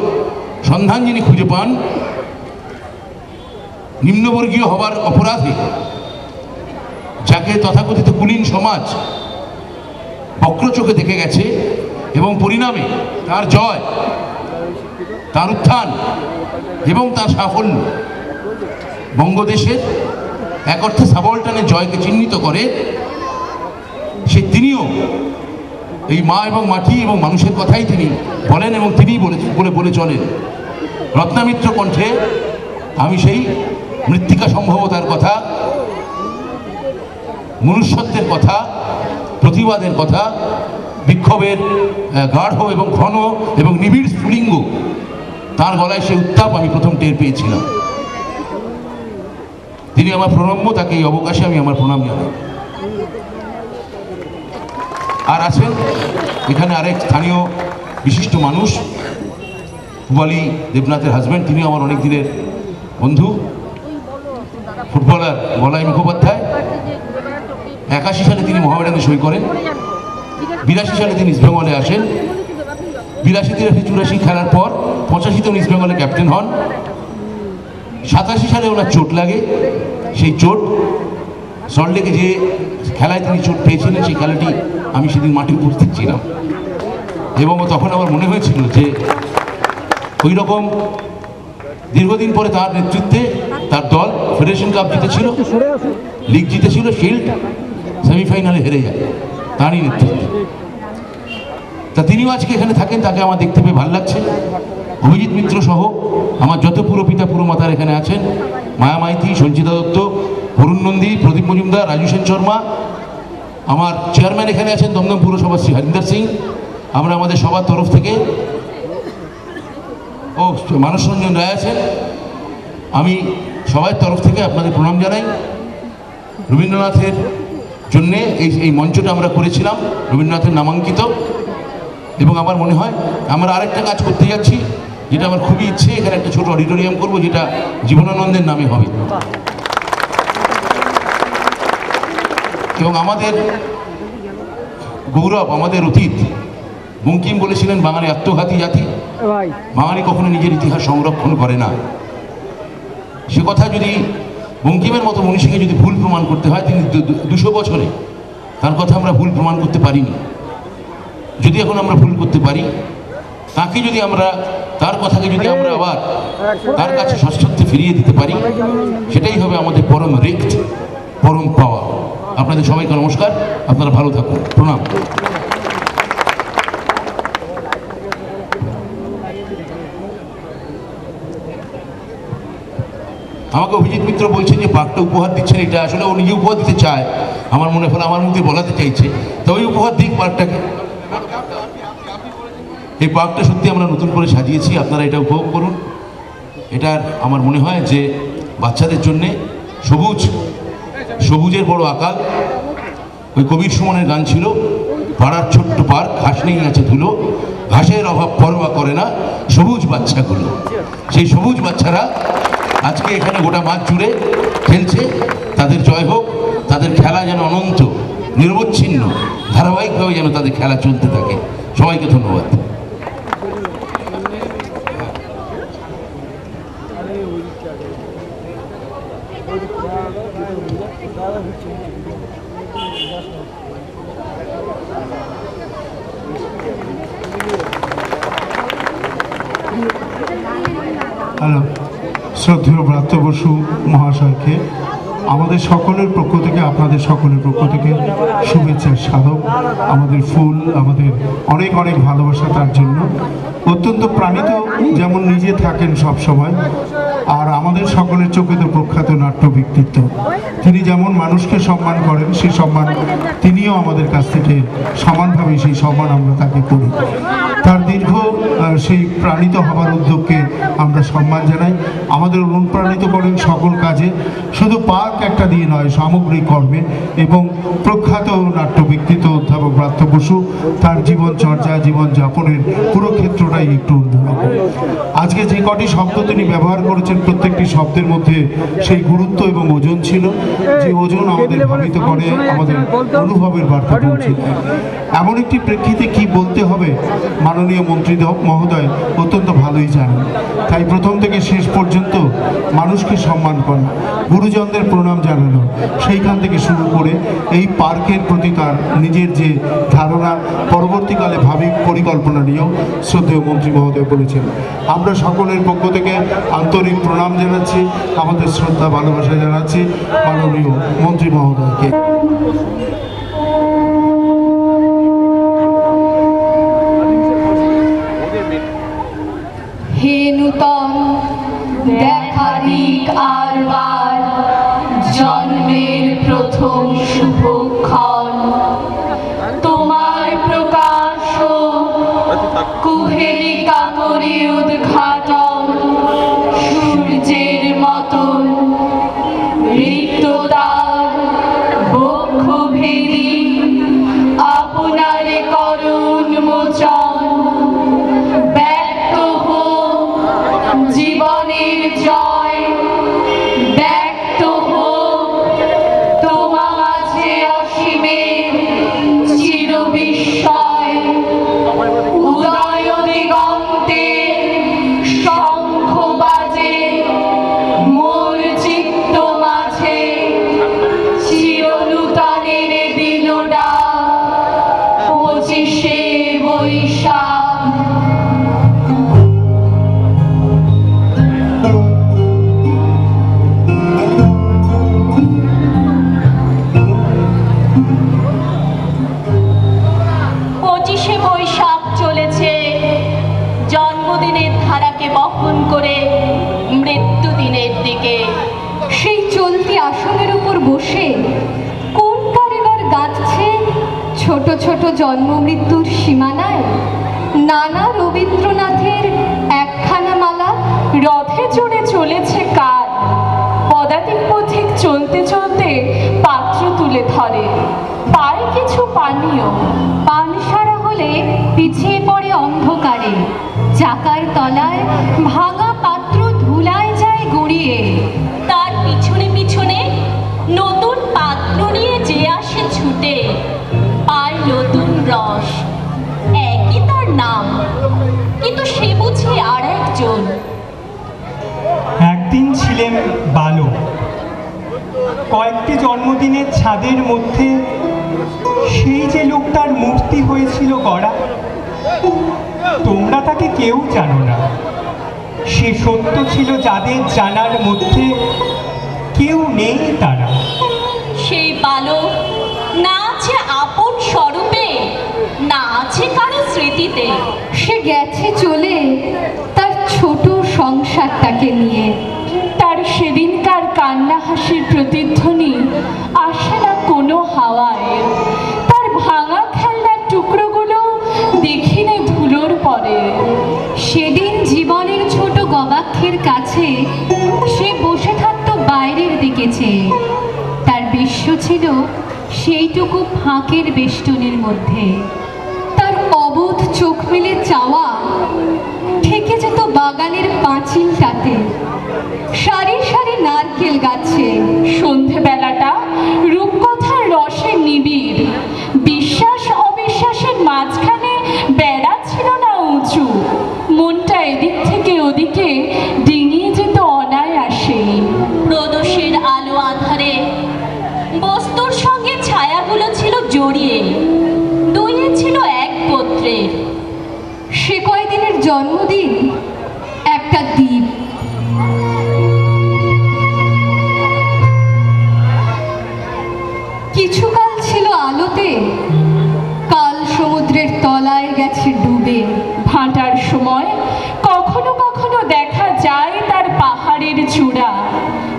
সন্ধান যিনি খুঁজে পান, নিম্নবর্গীয় হবার অপরাধে যাকে তথাকথিত কুলীন সমাজ বক্রচোখে দেখে গেছে, এবং পরিণামে তার জয়, তার উত্থান এবং তার সাফল্য বঙ্গদেশের এক অর্থে সাবলটানের জয়কে চিহ্নিত করে। তিনিও এই মা এবং মাটি এবং মানুষের কথাই তিনি বলেন এবং তিনিই বলে চলেন। রত্নামিত্র কণ্ঠে আমি সেই মৃত্তিকা সম্ভবতার কথা, মনুষ্যত্বের কথা প্রতিবাদের কথা, বিক্ষোভের গাঢ় এবং ঘন এবং নিবিড় স্ফুলিঙ্গ তার গলায় সে উত্তাপ আমি প্রথম টের পেয়েছিলাম। তিনি আমার প্রণম্য, তাকে এই অবকাশে আমি আমার প্রণাম জানাই। আর আছেন এখানে আরেক স্থানীয় বিশিষ্ট মানুষ, পুবালি দেবনাথের হাজব্যান্ড, তিনিও আমার অনেক দিনের বন্ধু, ফুটবলার বলাই মুখোপাধ্যায়। 81 সালে তিনি মোহামেডানে সই করেন, 82 সালে তিনি ইস্টবেঙ্গলে আসেন, 82-83-84 খেলার পর 85-তে উনি ইস্টবেঙ্গলে ক্যাপ্টেন হন। 87 সালে ওনার চোট লাগে, সেই চোট সল্টলেকে যে খেলায় তিনি চোট পেয়েছিলেন সেই খেলাটি আমি সেদিন মাঠে উপস্থিত ছিলাম এবং তখন আমার মনে হয়েছিল যে ওই রকম দীর্ঘদিন পরে তার নেতৃত্বে তার দল ফেডারেশন কাপ জিতেছিল, লিগ জিতেছিল, শিল্ড সেমিফাইনালে হেরে যায় তারই নেতৃত্বে। তা তিনিও আজকে এখানে থাকেন, তাকে আমার দেখতে পেয়ে ভালো লাগছে। অভিজিৎ মিত্র সহ আমার যত পুরপিতা পুরমাতার এখানে আছেন, মায়া মাইতি, সঞ্চিতা দত্ত, বরুণ নন্দী, প্রদীপ মজুমদার, রাজু সেন শর্মা, আমার চেয়ারম্যান এখানে আছেন দমদম পুরসভার শ্রী হরিন্দর সিং, আমরা আমাদের সবার তরফ থেকে, ও মানস রঞ্জন রায় আছেন, আমি সবার তরফ থেকে আপনাদের প্রণাম জানাই। রবীন্দ্রনাথের জন্যে এই মঞ্চটা আমরা করেছিলাম, রবীন্দ্রনাথের নামাঙ্কিত, এবং আমার মনে হয় আমরা আরেকটা কাজ করতে যাচ্ছি, যেটা আমার খুবই ইচ্ছে, এখানে একটা ছোট অডিটোরিয়াম করব, যেটা জীবনানন্দের নামে হবে। এবং আমাদের গৌরব, আমাদের অতীত, বঙ্কিম বলেছিলেন বাঙালি আত্মঘাতী জাতি, বাঙালি কখনো নিজের ইতিহাস সংরক্ষণ করে না। সে কথা যদি বঙ্কিমের মতো মনীষীকে যদি ভুল প্রমাণ করতে হয়, তিনি 200 বছরে তার কথা আমরা ভুল প্রমাণ করতে পারিনি। যদি এখন আমরা ভুল করতে পারি, তাকে যদি আমরা, তার কথাকে যদি আমরা আবার তার কাছে সশ্রদ্ধে ফিরিয়ে দিতে পারি, সেটাই হবে আমাদের পরম রিক্ত, পরম পাওয়া। আপনাদের সবাইকে নমস্কার, আপনারা ভালো থাকুন, প্রণাম। আমাকে অভিজিৎ মিত্র বলছে যে পার্কটা উপহার দিচ্ছেন, এটা আসলে ও নিজে উপহার দিতে চায়, আমার মনে হলো আমার মধ্যে বলাতে চাইছে, তো ওই উপহার দিক পার্কটাকে। এই পার্কটা সত্যি আমরা নতুন করে সাজিয়েছি, আপনারা এটা উপভোগ করুন। এটার আমার মনে হয় যে বাচ্চাদের জন্যে সবুজের বড় আকাল। ওই কবির সুমনের গান ছিল, পাড়ার ছোট্ট পার্ক, ঘাস নেই আছে ধুলো, ঘাসের অভাব পরোয়া করে না সবুজ বাচ্চাগুলো। সেই সবুজ বাচ্চারা আজকে এখানে গোটা মাঠ জুড়ে খেলছে, তাদের জয় হোক, তাদের খেলা যেন অনন্ত, নিরবচ্ছিন্ন, ধারাবাহিকভাবে যেন তাদের খেলা চলতে থাকে। সবাইকে ধন্যবাদ। হ্যালো, শ্রদ্ধেয় ব্রাত্য বসু মহাশয়কে আমাদের সকলের পক্ষ থেকে, আপনাদের সকলের পক্ষ থেকে শুভেচ্ছার স্মারক, আমাদের ফুল, আমাদের অনেক অনেক ভালোবাসা তার জন্য। অত্যন্ত প্রাণিত, যেমন নিজে থাকেন সব সময়, আর আমাদের সকলের চোখে তো প্রখ্যাত নাট্য ব্যক্তিত্ব। তিনি যেমন মানুষকে সম্মান করেন, সেই সম্মান তিনিও আমাদের কাছ থেকে সমানভাবে সেই সম্মান আমরা তাকে করি। তার দীর্ঘ সেই প্রাণিত হবার উদ্যোগকে আমরা সম্মান জানাই। আমাদের অনুপ্রাণিত করেন সকল কাজে, শুধু পার্ক একটা দিয়ে নয়, সামগ্রিক কর্মে। এবং প্রখ্যাত নাট্য ব্যক্তিত্ব অধ্যাপক ব্রাত্য বসু, তার জীবনচর্যা, জীবনযাপনের পুরো ক্ষেত্রটাই একটু অন্যরকম। আজকে যে কটি শব্দ তিনি ব্যবহার করেছেন, প্রত্যেকটি শব্দের মধ্যে সেই গুরুত্ব এবং ওজন ছিল, যে ওজন আমাদের ভাবিত করে, আমাদের অনুভবের বার্তা পৌঁছে দেয়। এমন একটি প্রেক্ষিতে কি বলতে হবে মাননীয় মন্ত্রী মহোদয় অত্যন্ত ভালোই জানেন। তাই প্রথম থেকে শেষ পর্যন্ত মানুষকে সম্মান করা, গুরুজনদের প্রণাম জানানো, সেইখান থেকে শুরু করে এই পার্কের প্রতি তার নিজের যে ধারণা, পরবর্তীকালে ভাবি পরিকল্পনা নিয়েও শ্রদ্ধেয় মন্ত্রী মহোদয় বলেছেন। আমরা সকলের পক্ষ থেকে আন্তরিক প্রণাম জানাচ্ছি, আমাদের শ্রদ্ধা ভালোবাসা জানাচ্ছি মাননীয় মন্ত্রী মহোদয়কে। হে নূতন দেখা দিক আরবার, জন্মের প্রথম শুভক্ষণ, করে উদ্ঘাটন সূর্যের মতন ঋতুদার বক্ষ ভেদি আপনার করুণ মোচন ব্যক্ত হোক জীবনের জয় ব্যক্ত হোক তোমা মাঝে অসীমের চির বিস্ময় উদয় দিগন্তে শঙ্খ বাজে মোর চিত্ত মাঝে চির নূতনের দিনটা 25শে বৈশাখ। জন্মদিনের ধারাকে বহন করে মৃত্যু দিনের দিকে সেই চলতি আসনের উপর বসে কোন কারিগর গাচ্ছে ছোট ছোট জন্ম মৃত্যুর সীমানায় নানা রবীন্দ্রনাথের একখানা মালা রথে চড়ে চলেছে কার পদাতিক পথিক চলতে চলতে পাত্র তুলে ধরে পায় কিছু পানীয় পান সারা হলে পিছিয়ে পড়ে অন্ধকারে চাকার তলায় ভাঙা পাত্র ধুলায় যায় গড়িয়ে তার পিছনে পিছনে নতুন পাত্র নিয়ে যে আসে ছুটে পায় নতুন রস একই তার নাম কিন্তু সে বুঝি আর একজন। একদিন ছিলেন বালক কয়েকটি জন্মদিনের ছাদের মধ্যে সেই যে লোকটার মূর্তি হয়েছিল গড়া তোমরা তাকে কেউ জানো না সে সত্য ছিল যাদের জানার মধ্যে কেউ নেই তারা সেই বালক না আছে আপন স্বরূপে না আছে কারো স্মৃতিতে সে গেছে চলে তার ছোট সংসারটাকে নিয়ে তার সেদিনকার কান্না হাসির প্রতিধ্বনি আসে না কোনো হাওয়ায় তার ভাঙা খেলনার টুকরোগুলো দেখি না ধুলোর পরে সেদিন জীবনের ছোট গবাক্ষের কাছে সে বসে থাকতো বাইরের দিকে চেয়ে তার বিশ্ব ছিল সেইটুকু ফাঁকের বেষ্টনীর মধ্যে তার অবোধ চোখ মেলে চাওয়া ঠেকে যেত বাগানের পাঁচিলটাতে সারি সারি নারকেল গাছে সন্ধেবেলাটা রূপকথার রসে নিবিড় বিশ্বাস অবিশ্বাসের মাঝখানে বেড়া ছিল না উঁচু মনটা এদিক থেকে ওদিকে ডিঙিয়ে যেত অনায়াসে প্রদোষের আলো আধারে বস্তুর সঙ্গে ছায়াগুলো ছিল জড়িয়ে দুইয়ে ছিল এক গোত্রের সে কয়দিনের জন্মদিন একটা দ্বীপ কিছুকাল ছিল আলোতে কাল সমুদ্রের তলায় গেছে ডুবে ভাটার সময় কখনো কখনো দেখা যায় তার পাহাড়ের চূড়া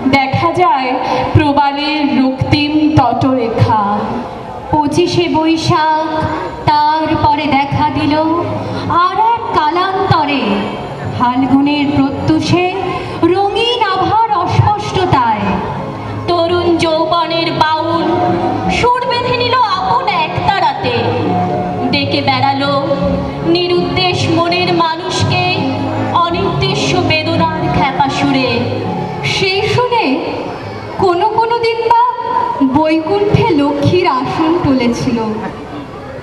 দেখা যায় প্রবালের রক্তিম তটরেখা 25শে বৈশাখ তারপরে দেখা দিল আর এক কালান্তরে ফাল্গুনের প্রত্যুষে রঙিন আভার অস্পষ্টতায় তরুণ যৌবনের বাউল সুর বেঁধে নিল আপন একতারাতে ডেকে বেড়ালো নিরুদ্দেশ মনের মানুষকে অনির্দেশ্য বেদনার খ্যাপা সুরে সেই শুনে কোনো দিন বা বৈকুণ্ঠে লক্ষ্মীর আসন তুলেছিল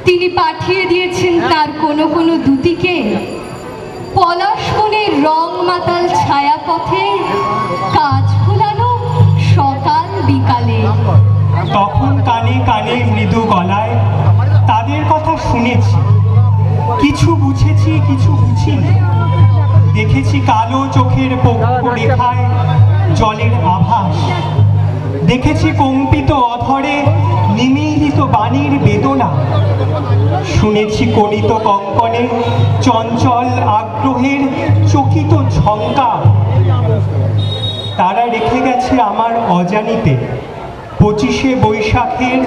তিনি পাঠিয়ে দিয়েছেন তার কোনো দূতিকে পলাশ বনের রং মাতাল ছায়াপথে কাজ ভুলানো সকাল বিকালে তখন কানে কানে মৃদু গলায় তাদের কথা শুনেছি কিছু বুঝেছি কিছু বুঝিনি দেখেছি কালো চোখের রেখায় জলের আভাস দেখেছি কম্পিত অধরে নিমীলিত বাণীর বেদনা শুনেছি কলিত কঙ্কনে চঞ্চল আগ্রহের চকিত ঝঙ্কার তারা রেখে গেছে আমার অজানিতে 25শে বৈশাখের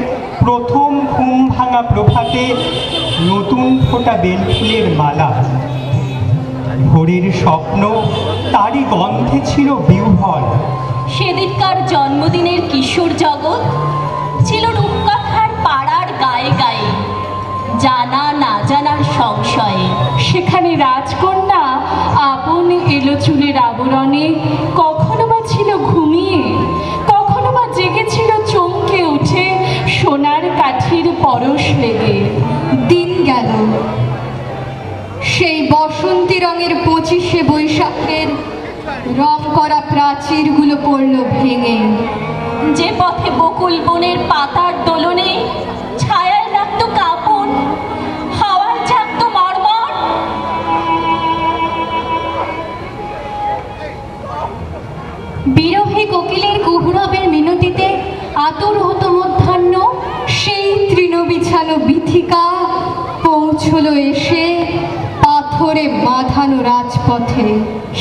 প্রথম ঘুম ভাঙা প্রভাতে নতুন ফোটা বেলফুলের মালা ভোরের স্বপ্ন তারই গন্ধে ছিল বিহ্বল। সেদিনকার জন্মদিনের কিশোর জগৎ ছিল রূপকথার পাড়ার গায়ে গায়ে, জানা না জানার সংশয়ে। সেখানে রাজকন্যা আপন এলো চুলের আবরণে, কখনো বা ছিল ঘুমিয়ে, কখনো বা জেগেছিল চমকে উঠে সোনার কাঠির পরশ লেগে। দিন গেল, সেই বসন্তী রঙের 25শে বৈশাখের রং করা প্রাচীরগুলো পড়ল ভেঙে। যে পথে বকুল বনের পাতার দোলনে ছায়ায় লাগতো কাপড়, হাওয়ায় জাগতো মর্মর, বিরহে কোকিলের কুহুরবের মিনতিতে আতুর হতো মধ্যাহ্ন, সেই তৃণ বিছানো বিথিকা পৌঁছলো এসে পাথরে বাঁধানো রাজপথে।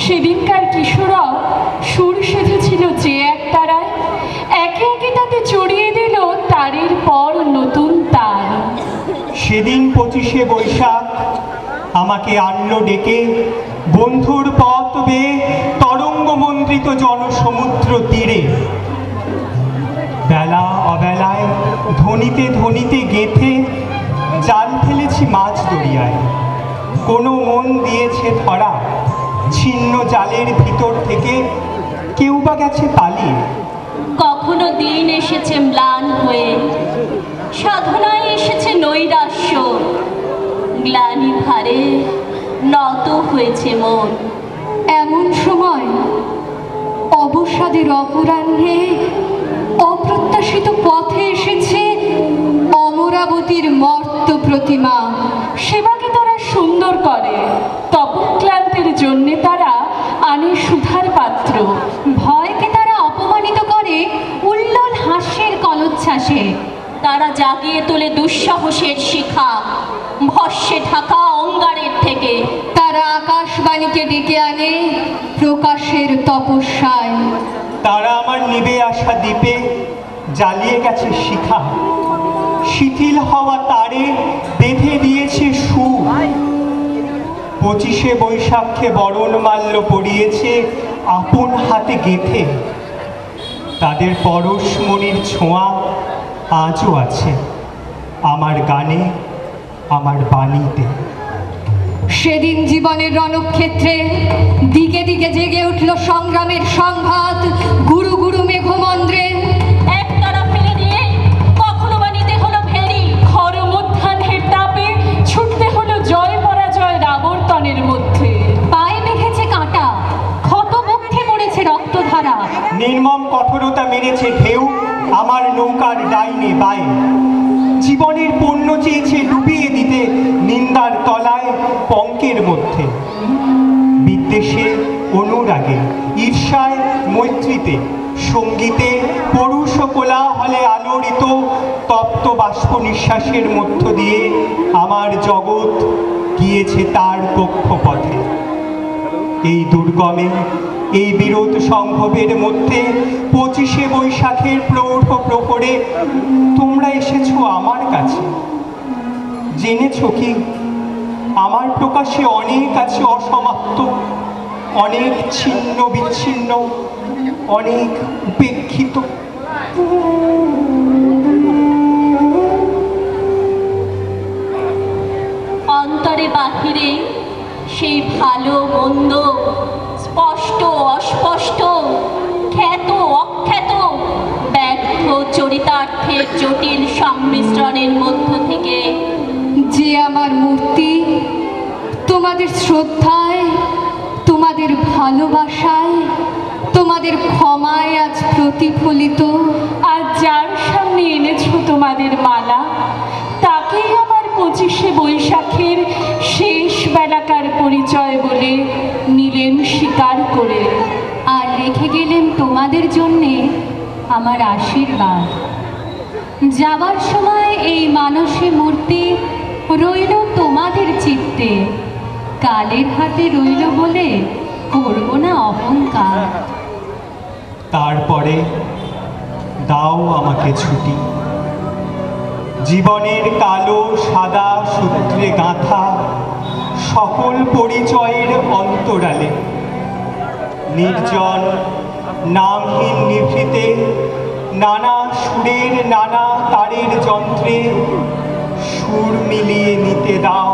সেদিনকার কিশোরা সুর সেধেছিল যে এক তারায়, একে একে তাতে চড়িয়ে দিল তারের পর নতুন তার। সেদিন 25শে বৈশাখ আমাকে আনলো ডেকে বন্ধুর পথ বেয়ে তরঙ্গমন্ত্রিত জনসমুদ্র তীরে। বেলা অবেলায় ধ্বনিতে ধ্বনিতে গেঁথে জাল ফেলেছি মাছ দরিয়ায়। কোনো মন দিয়েছে ধরা ছিন্ন জালের ভিতর থেকে, কেউ বা গেছে পালিয়ে। কখনো দিন এসেছে ম্লান হয়ে, সাধনায় এসেছে নৈরাশ্য, গ্লানি ভারে নত হয়েছে মন। এমন সময় অবসাদের অপরাহ্নে অপ্রত্যাশিত পথে এসেছে অমরাবতীর মর্ত প্রতিমা। সেবাকে তারা সুন্দর করে, তপক্লান্তের জন্যে তারা আনে সুধার পাত্র। ভয়কে তারা অপমানিত করে উল্লোল হাস্যের কলোচ্ছ্বাসে। তারা জাগিয়ে তোলে দুঃসাহসের শিখা ভস্যে ঢাকা অঙ্গারের থেকে। তারা আকাশবাণীকে ডেকে আনে প্রকাশের তপস্যায়। তারা আমার নিবে আসা দ্বীপে জ্বালিয়ে গেছে শিখা, শিথিল হওয়া তারে বেঁধে দিয়েছে সুর। 25শে বৈশাখে বরণ মাল্য পড়িয়েছে আপন হাতে গেঁথে। তাদের পরশমণির ছোঁয়া আজও আছে আমার গানে, আমার বাণীতে। সেদিন জীবনের রণক্ষেত্রে দিকে দিকে জেগে উঠল সংগ্রামের সংঘাত। গুরু গুরু মেঘমন্দ্রে একতারা ফেলে দিয়ে কখনো বা নিতে হলো ফেরি। খর মধ্যাহ্নের তাপে ছুটতে হলো জয় পরাজয়ের আবর্তনের মধ্যে। পায়ে মেখেছে কাঁটা, ক্ষত বক্ষে পড়েছে রক্তধারা। নির্মম কঠোরতা মেরেছে ঢেউ আমার নৌকার ডাইনে বায়ে। জীবনের পণ্য চেয়েছে ডুবিয়ে দিতে নিন্দার তলায় পঙ্কের মধ্যে। বিদ্বেষে অনুরাগে, ঈর্ষায় মৈত্রীতে, সঙ্গীতে পরুষ কোলাহলে আলোড়িত তপ্ত বাষ্প নিঃশ্বাসের মধ্য দিয়ে আমার জগৎ গিয়েছে তার কক্ষপথে। এই দুর্গমে, এই বিরোধ সম্ভবের মধ্যে 25শে বৈশাখের প্রৌঢ় প্রহরে তোমরা এসেছো আমার কাছে। জেনেছো কি আমার প্রকাশে অনেক আছে অসমাপ্ত, অনেক ছিন্ন বিচ্ছিন্ন, অনেক উপেক্ষিত। অন্তরে বাহিরে সেই ভালো মন্দ, স্পষ্ট অস্পষ্ট, খ্যাত অখ্যাত, ব্যর্থ চরিতার্থের জটিল সংমিশ্রণের মধ্য থেকে যে আমার মূর্তি তোমাদের শ্রদ্ধায়, তোমাদের ভালোবাসায়, তোমাদের ক্ষমায় আজ প্রতিফলিত। আর যার সামনে এনেছো তোমাদের মালা, তাকেই আমার 25শে বৈশাখের শেষ বেলাকার পরিচয় বলে নিলেন স্বীকার করে। আর রেখে গেলেন তোমাদের জন্যে আমার আশীর্বাদ। যাবার সময় এই মানসী মূর্তি রইল তোমাদের চিত্তে, কালের হাতে রইল বলে করব না অহংকার। তারপরে দাও আমাকে ছুটি, জীবনের কালো সাদা সূত্রে গাঁথা সকল পরিচয়ের অন্তরালে নির্জন নামহীন নিভৃতে নানা সুরের নানা তারের যন্ত্রে সুর মিলিয়ে নিতে দাও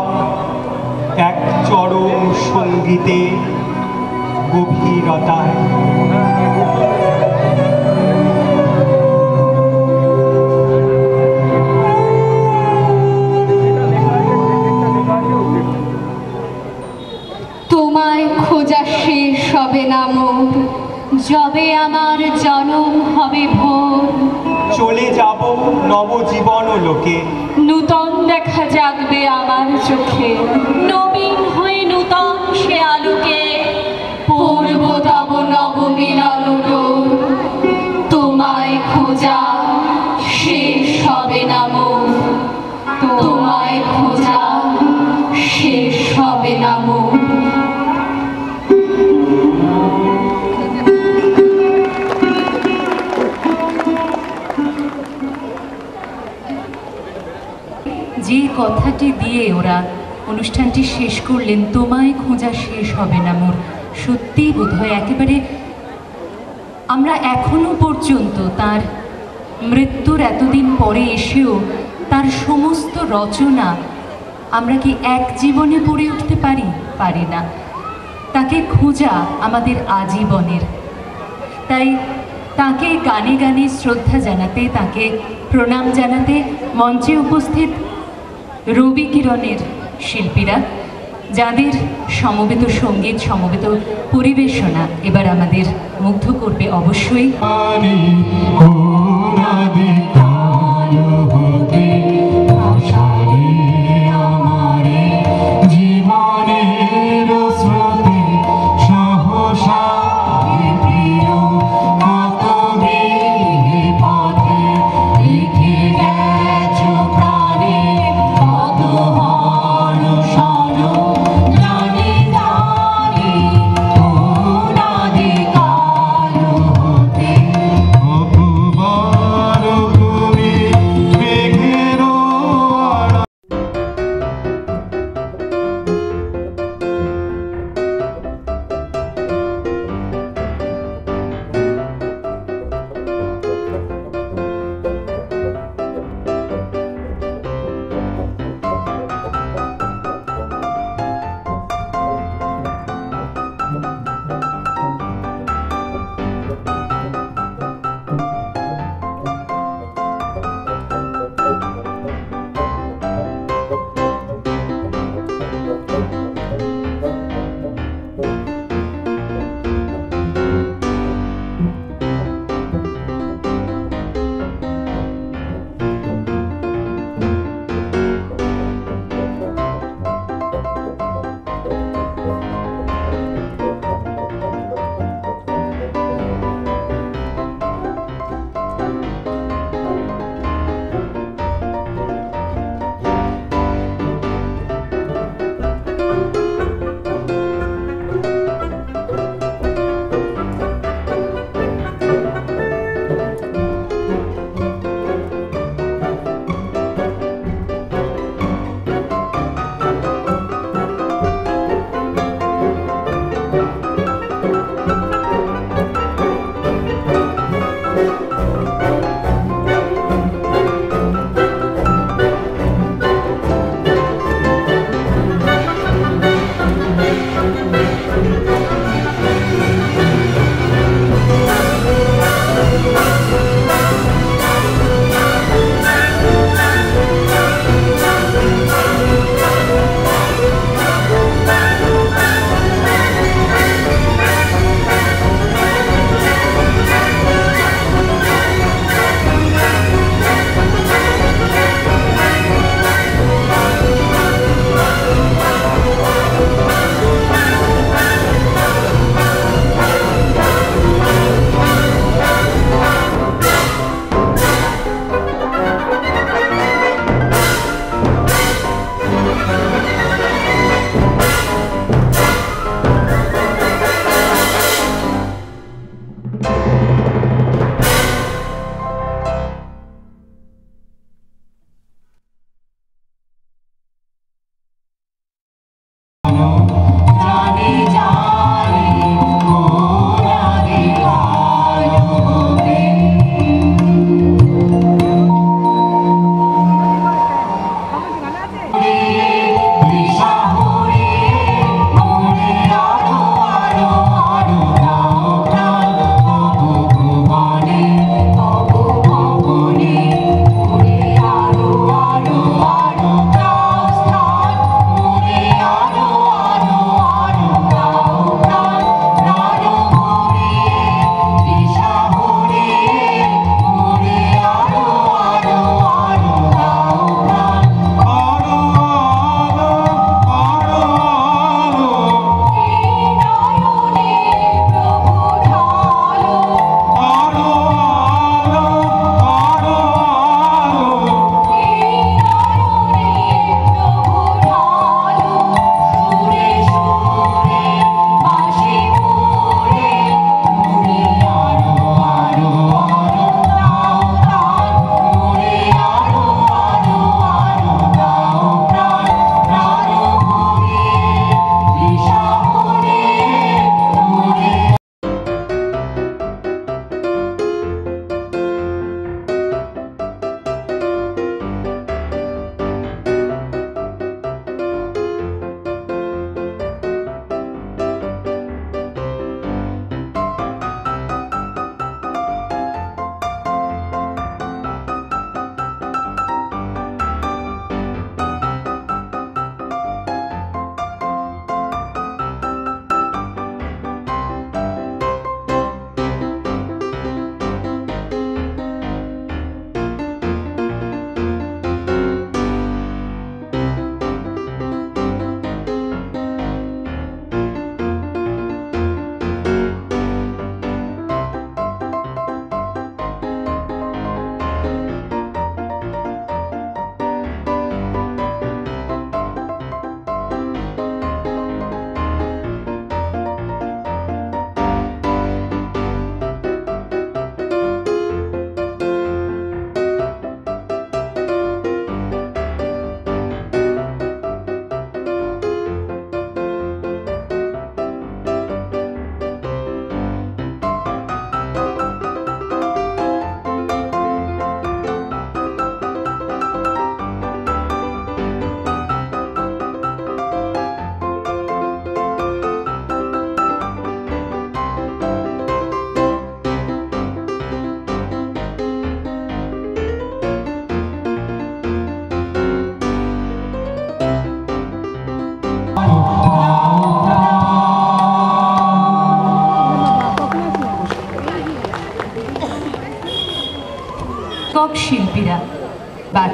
এক চরম সঙ্গীতে গভীরতায়। তোমায় খোঁজা শেষ হবে না মোর, যবে আমার জনম হবে ভোর। চলে যাব নবজীবন লোকে, নূতন দেখা জাগবে আমার চোখে, নবীন হয়ে নূতন সে আলোকে পূর্ব তব নবমিলন ডোর। তোমায় খোঁজা শেষ হবে না মোর, তোমায় খোঁজা শেষ হবে না মোর। যে কথাটি দিয়ে ওরা অনুষ্ঠানটি শেষ করলেন, তোমায় খোঁজা শেষ হবে না মোর, সত্যিই বোধহয় একেবারে আমরা এখনো পর্যন্ত তার মৃত্যুর এতদিন পরে এসেও তার সমস্ত রচনা আমরা কি এক জীবনে পড়ে উঠতে পারি না। তাকে খোঁজা আমাদের আজীবনের। তাই তাকে গানে গানে শ্রদ্ধা জানাতে, তাকে প্রণাম জানাতে মঞ্চে উপস্থিত রবি কিরণের শিল্পীরা, যাদের সমবেত সঙ্গীত সমবেত পরিবেশনা এবার আমাদের মুগ্ধ করবে অবশ্যই। Oh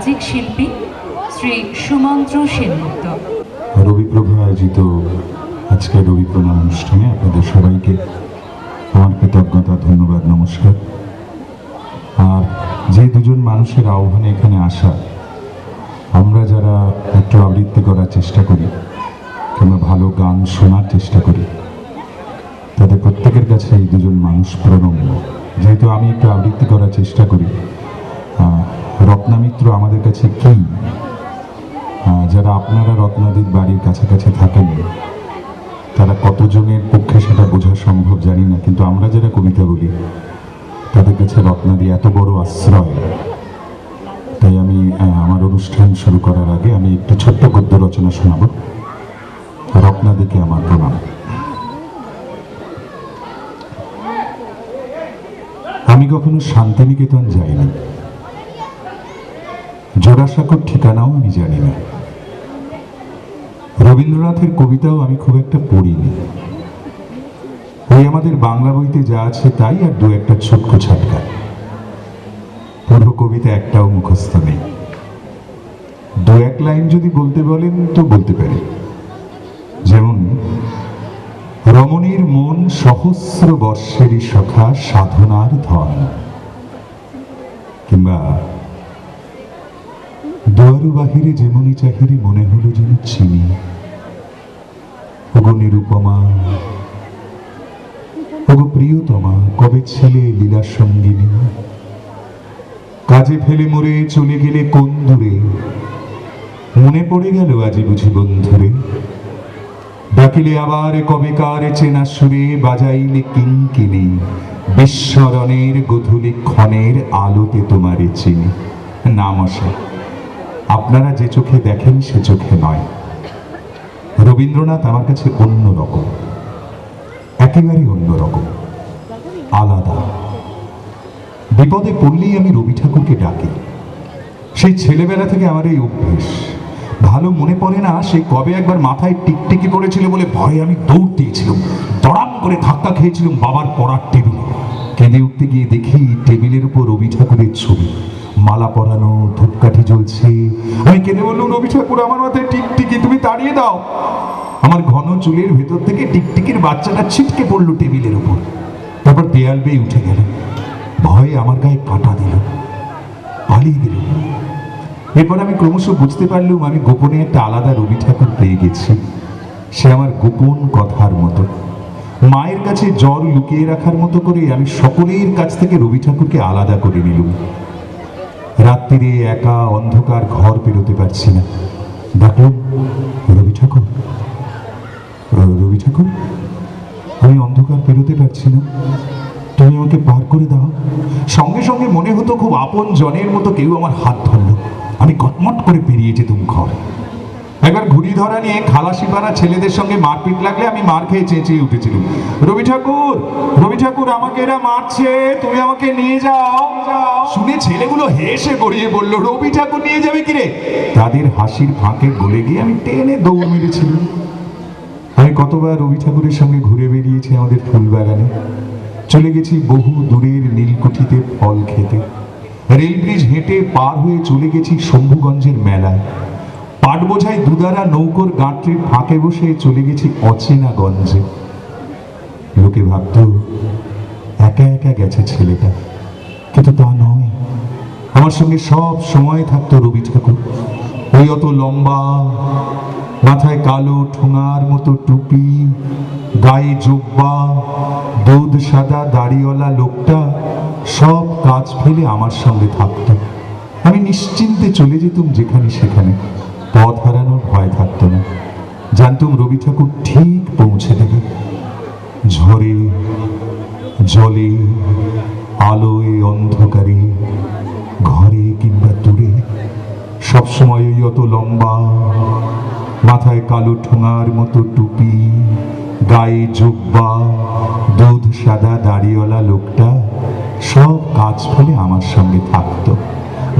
বাচিক শিল্পী শ্রী সুমন্ত্র সেনগুপ্ত। রবিপ্রভা আয়োজিত আজকের রবি প্রণাম অনুষ্ঠানে আপনাদের সবাইকে আমার কৃতজ্ঞতা, ধন্যবাদ, নমস্কার। আর যে দুজন মানুষের আহ্বানে এখানে আসা, আমরা যারা একটু আবৃত্তি করার চেষ্টা করি কিংবা ভালো গান শোনার চেষ্টা করি, তাদের প্রত্যেকের কাছে এই দুজন মানুষ প্রণম্য। যেহেতু আমি একটু আবৃত্তি করার চেষ্টা করি, রত্নামিত্র আমাদের কাছে কি, যারা আপনারা রত্নাদির বাড়ির কাছাকাছি থাকেন তারা কতজনের পক্ষে সেটা বোঝা সম্ভব জানি না, কিন্তু আমরা যারা কবিতা বলি তাদের কাছে রত্নাদি এত বড় আশ্রয়। তাই আমি আমার অনুষ্ঠান শুরু করার আগে আমি একটু ছোট্ট গদ্য রচনা শোনাব। রত্নাদিকে আমার প্রণাম। আমি কখনো শান্তিনিকেতন যাইনি, জোড়াসাঁকোর ঠিকানাও আমি জানি না, রবীন্দ্রনাথের কবিতাও আমি খুব একটা পড়িনি। ওই আমাদের বাংলা বইতে যা আছে তাই, আর দু একটা ছোট্ট ছাটকা। পুরো কবিতা একটাও মুখস্থ নেই। দু এক লাইন যদি বলতে বলেন তো বলতে পারি, যেমন রমণীর মন সহস্র বর্ষেরই সখা সাধনার ধন, কিংবা দুয়ারু বাহিরে যেমনি চাহিরে মনে হলো যেন চিনি, ওগো নিরুপমা, ওগো প্রিয়তমা, কবে ছিলে লীলা সঙ্গিনী, কাজে ফেলে মরে চলে গেলে কোন দূরে, মনে পড়ে গেল আজি বুঝি বন্ধুরে, ডাকিলে আবার কবেকার চেনা সুরে, বাজাইলে কিঙ্কিনি, বিস্মরণের গধূলি ক্ষণের আলোতে তোমারে চিনি। নাম আসে, আপনারা যে চোখে দেখেন সে চোখে নয়। রবীন্দ্রনাথ আমার কাছে অন্যরকম, একেবারে অন্যরকম, আলাদা। বিপদে পড়লেই আমি রবি ঠাকুরকে ডাকি। সেই ছেলেবেলা থেকে আমার এই অভ্যেস। ভালো মনে পড়ে না সেই কবে একবার মাথায় টিকটিকি পড়েছিল বলে ভয়ে আমি দৌড় দিয়েছিলাম, দড়াম করে ধাক্কা খেয়েছিলাম বাবার পড়ার টেবিলে। কেঁদে উঠতে গিয়ে দেখি টেবিলের উপর রবি ঠাকুরের ছবি, মালা পরানো, ধূপকাঠি জ্বলছে। আমি কেঁদে বললাম, রবি ঠাকুর আমার মাথায় টিকটিকি, তুমি তাড়িয়ে দাও। আমার ঘন চুলের ভেতর থেকে টিকটিকির বাচ্চাটা ছিটকে পড়লো টেবিলের উপর, তারপর দেয়াল বেয়ে উঠে গেল। ভয়ে আমার গায়ে কাঁটা দিল, পালিয়ে গেল। এরপর আমি ক্রমশ বুঝতে পারলাম আমি গোপনে একটা আলাদা রবি ঠাকুর পেয়ে গেছি। সে আমার গোপন কথার মতো, মায়ের কাছে জ্বর লুকিয়ে রাখার মতো করে আমি সকলের কাছ থেকে রবি ঠাকুরকে আলাদা করে নিলাম। রাত্রিরে একা অন্ধকার ঘর পেরোতে পারছি না, ডাকলাম, রবি ঠাকুর, রবি ঠাকুর, আমি অন্ধকার পেরোতে পারছি না, তুমি আমাকে পার করে দাও। সঙ্গে সঙ্গে মনে হতো খুব আপন জনের মতো কেউ আমার হাত ধরলো। আমি কটমট করে পেরিয়ে যেতাম ঘর। একবার ঘুড়ি ধরা নিয়ে খালাসিপাড়া ছেলেদের সঙ্গে মারপিট লাগলে আমি মার খেয়ে চেঁচিয়ে উঠেছিলাম, রবি ঠাকুর, রবি ঠাকুর, আমাকে এরা মারছে, তুমি আমাকে নিয়ে যাও। শুনে ছেলেগুলো হেসে গড়িয়ে বলল, রবি ঠাকুর নিয়ে যাবে কিরে? তাদের হাসির ফাঁকে গলে গিয়ে আমি টেনে দৌড় মেরেছিলাম। আমি কতবার রবি ঠাকুরের সঙ্গে ঘুরে বেরিয়েছি আমাদের ফুলবাগানে, চলে গেছি বহু দূরের নীলকুঠিতে ফল খেতে, রেল ব্রিজ হেঁটে পার হয়ে চলে গেছি শম্ভুগঞ্জের মেলায়, পাট বোঝাই দুদারা নৌকোর গাঁটরির ফাঁকে বসে চলে গেছি অচেনা গঞ্জে। লোকে ভাবত একা একা গেছে ছেলেটা, কিন্তু তা নয়। আমার সঙ্গে সব সময় থাকতো রবি ঠাকুর। ওই অত লম্বা, মাথায় কালো ঠোঙার মতো টুপি, গায়ে জোব্বা, দুধ সাদা দাড়িওয়ালা লোকটা সব কাজ ফেলে আমার সঙ্গে থাকতো। আমি নিশ্চিন্তে চলে যেতাম যেখানে সেখানে, পথ হারানোর ভয় থাকতো না। জানতাম রবি ঠাকুর ঠিক পৌঁছে দেবে। ঝড়ে জলে, আলোয় অন্ধকারে, ঘরে কিংবা দূরে, সবসময় ওই অত লম্বা, মাথায় কালো ঠোঙার মতো টুপি, গায়ে জোব্বা, দুধ সাদা দাড়িওয়ালা লোকটা সব কাজ ফেলে আমার সঙ্গে থাকতো।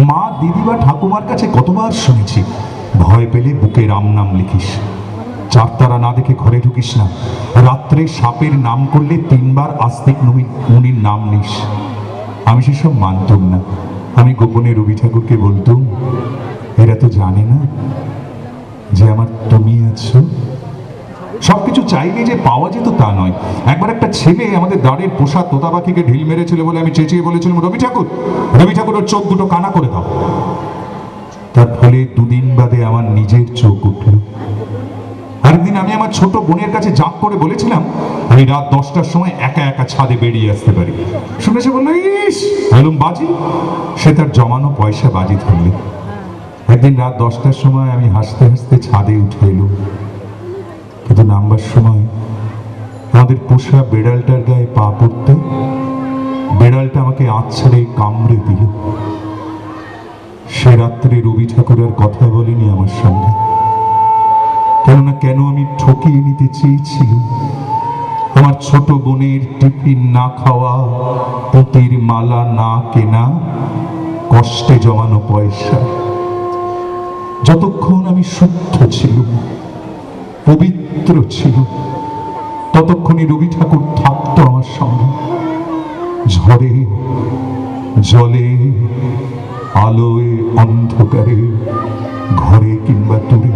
মা, দিদি বা ঠাকুমার কাছে কতবার শুনেছি, ভয় পেলে বুকে রাম নাম লিখিস, চারতারা না দেখে ঘরে ঢুকিস না, রাত্রে সাপের নাম করলে 3 বার আস্তিক মুনির নাম নিস। আমি সেসব মানতাম না। আমি গোপনে রবি ঠাকুরকে বলতুম, এরা তো জানে না যে আমার তুমি আছো। সবকিছু চাইলে যে পাওয়া যেত তা নয়। একবার একটা ছেলে আমাদের দাঁড়ের পোষা তোতা পাখিকে ঢিল মেরেছিল বলে আমি চেঁচিয়ে বলেছিলাম, রবি ঠাকুর ওর চোখ দুটো কানা করে দাও। তার ফলে দুদিন বাদে আমার নিজের চোখ উঠল। আরেকদিন আমি আমার ছোট বোনের কাছে জাঁক করে বলেছিলাম আমি রাত 10টার সময় একা একা ছাদে বেরিয়ে আসতে পারি। শুনেছে বললো, ইস বললাম বাজি। সে তার জমানো পয়সা বাজি ধরলে। একদিন রাত 10টার সময় আমি হাসতে হাসতে ছাদে উঠে এলুম, কিন্তু নামবার সময় আমাদের পোষা বেড়ালটার গায়ে পা পড়তে বেড়ালটা আমাকে আছড়ে কামড়ে দিল। সে রাত্রে রবি ঠাকুর আর কথা বলেনি আমার সঙ্গে, কেননা কেন আমি ঠকিয়ে নিতে চেয়েছিলাম আমার ছোট বোনের টিফিন না খাওয়া, পুঁতির মালা না কেনা, কষ্টে জমানো পয়সা। যতক্ষণ আমি শুদ্ধ ছিলাম, পবিত্র ছিল, ততক্ষণই রবি ঠাকুর থাকতো আমার সঙ্গে। ঝড়ে জলে আলোয় অন্ধকারে, ঘরে কিংবা দূরে।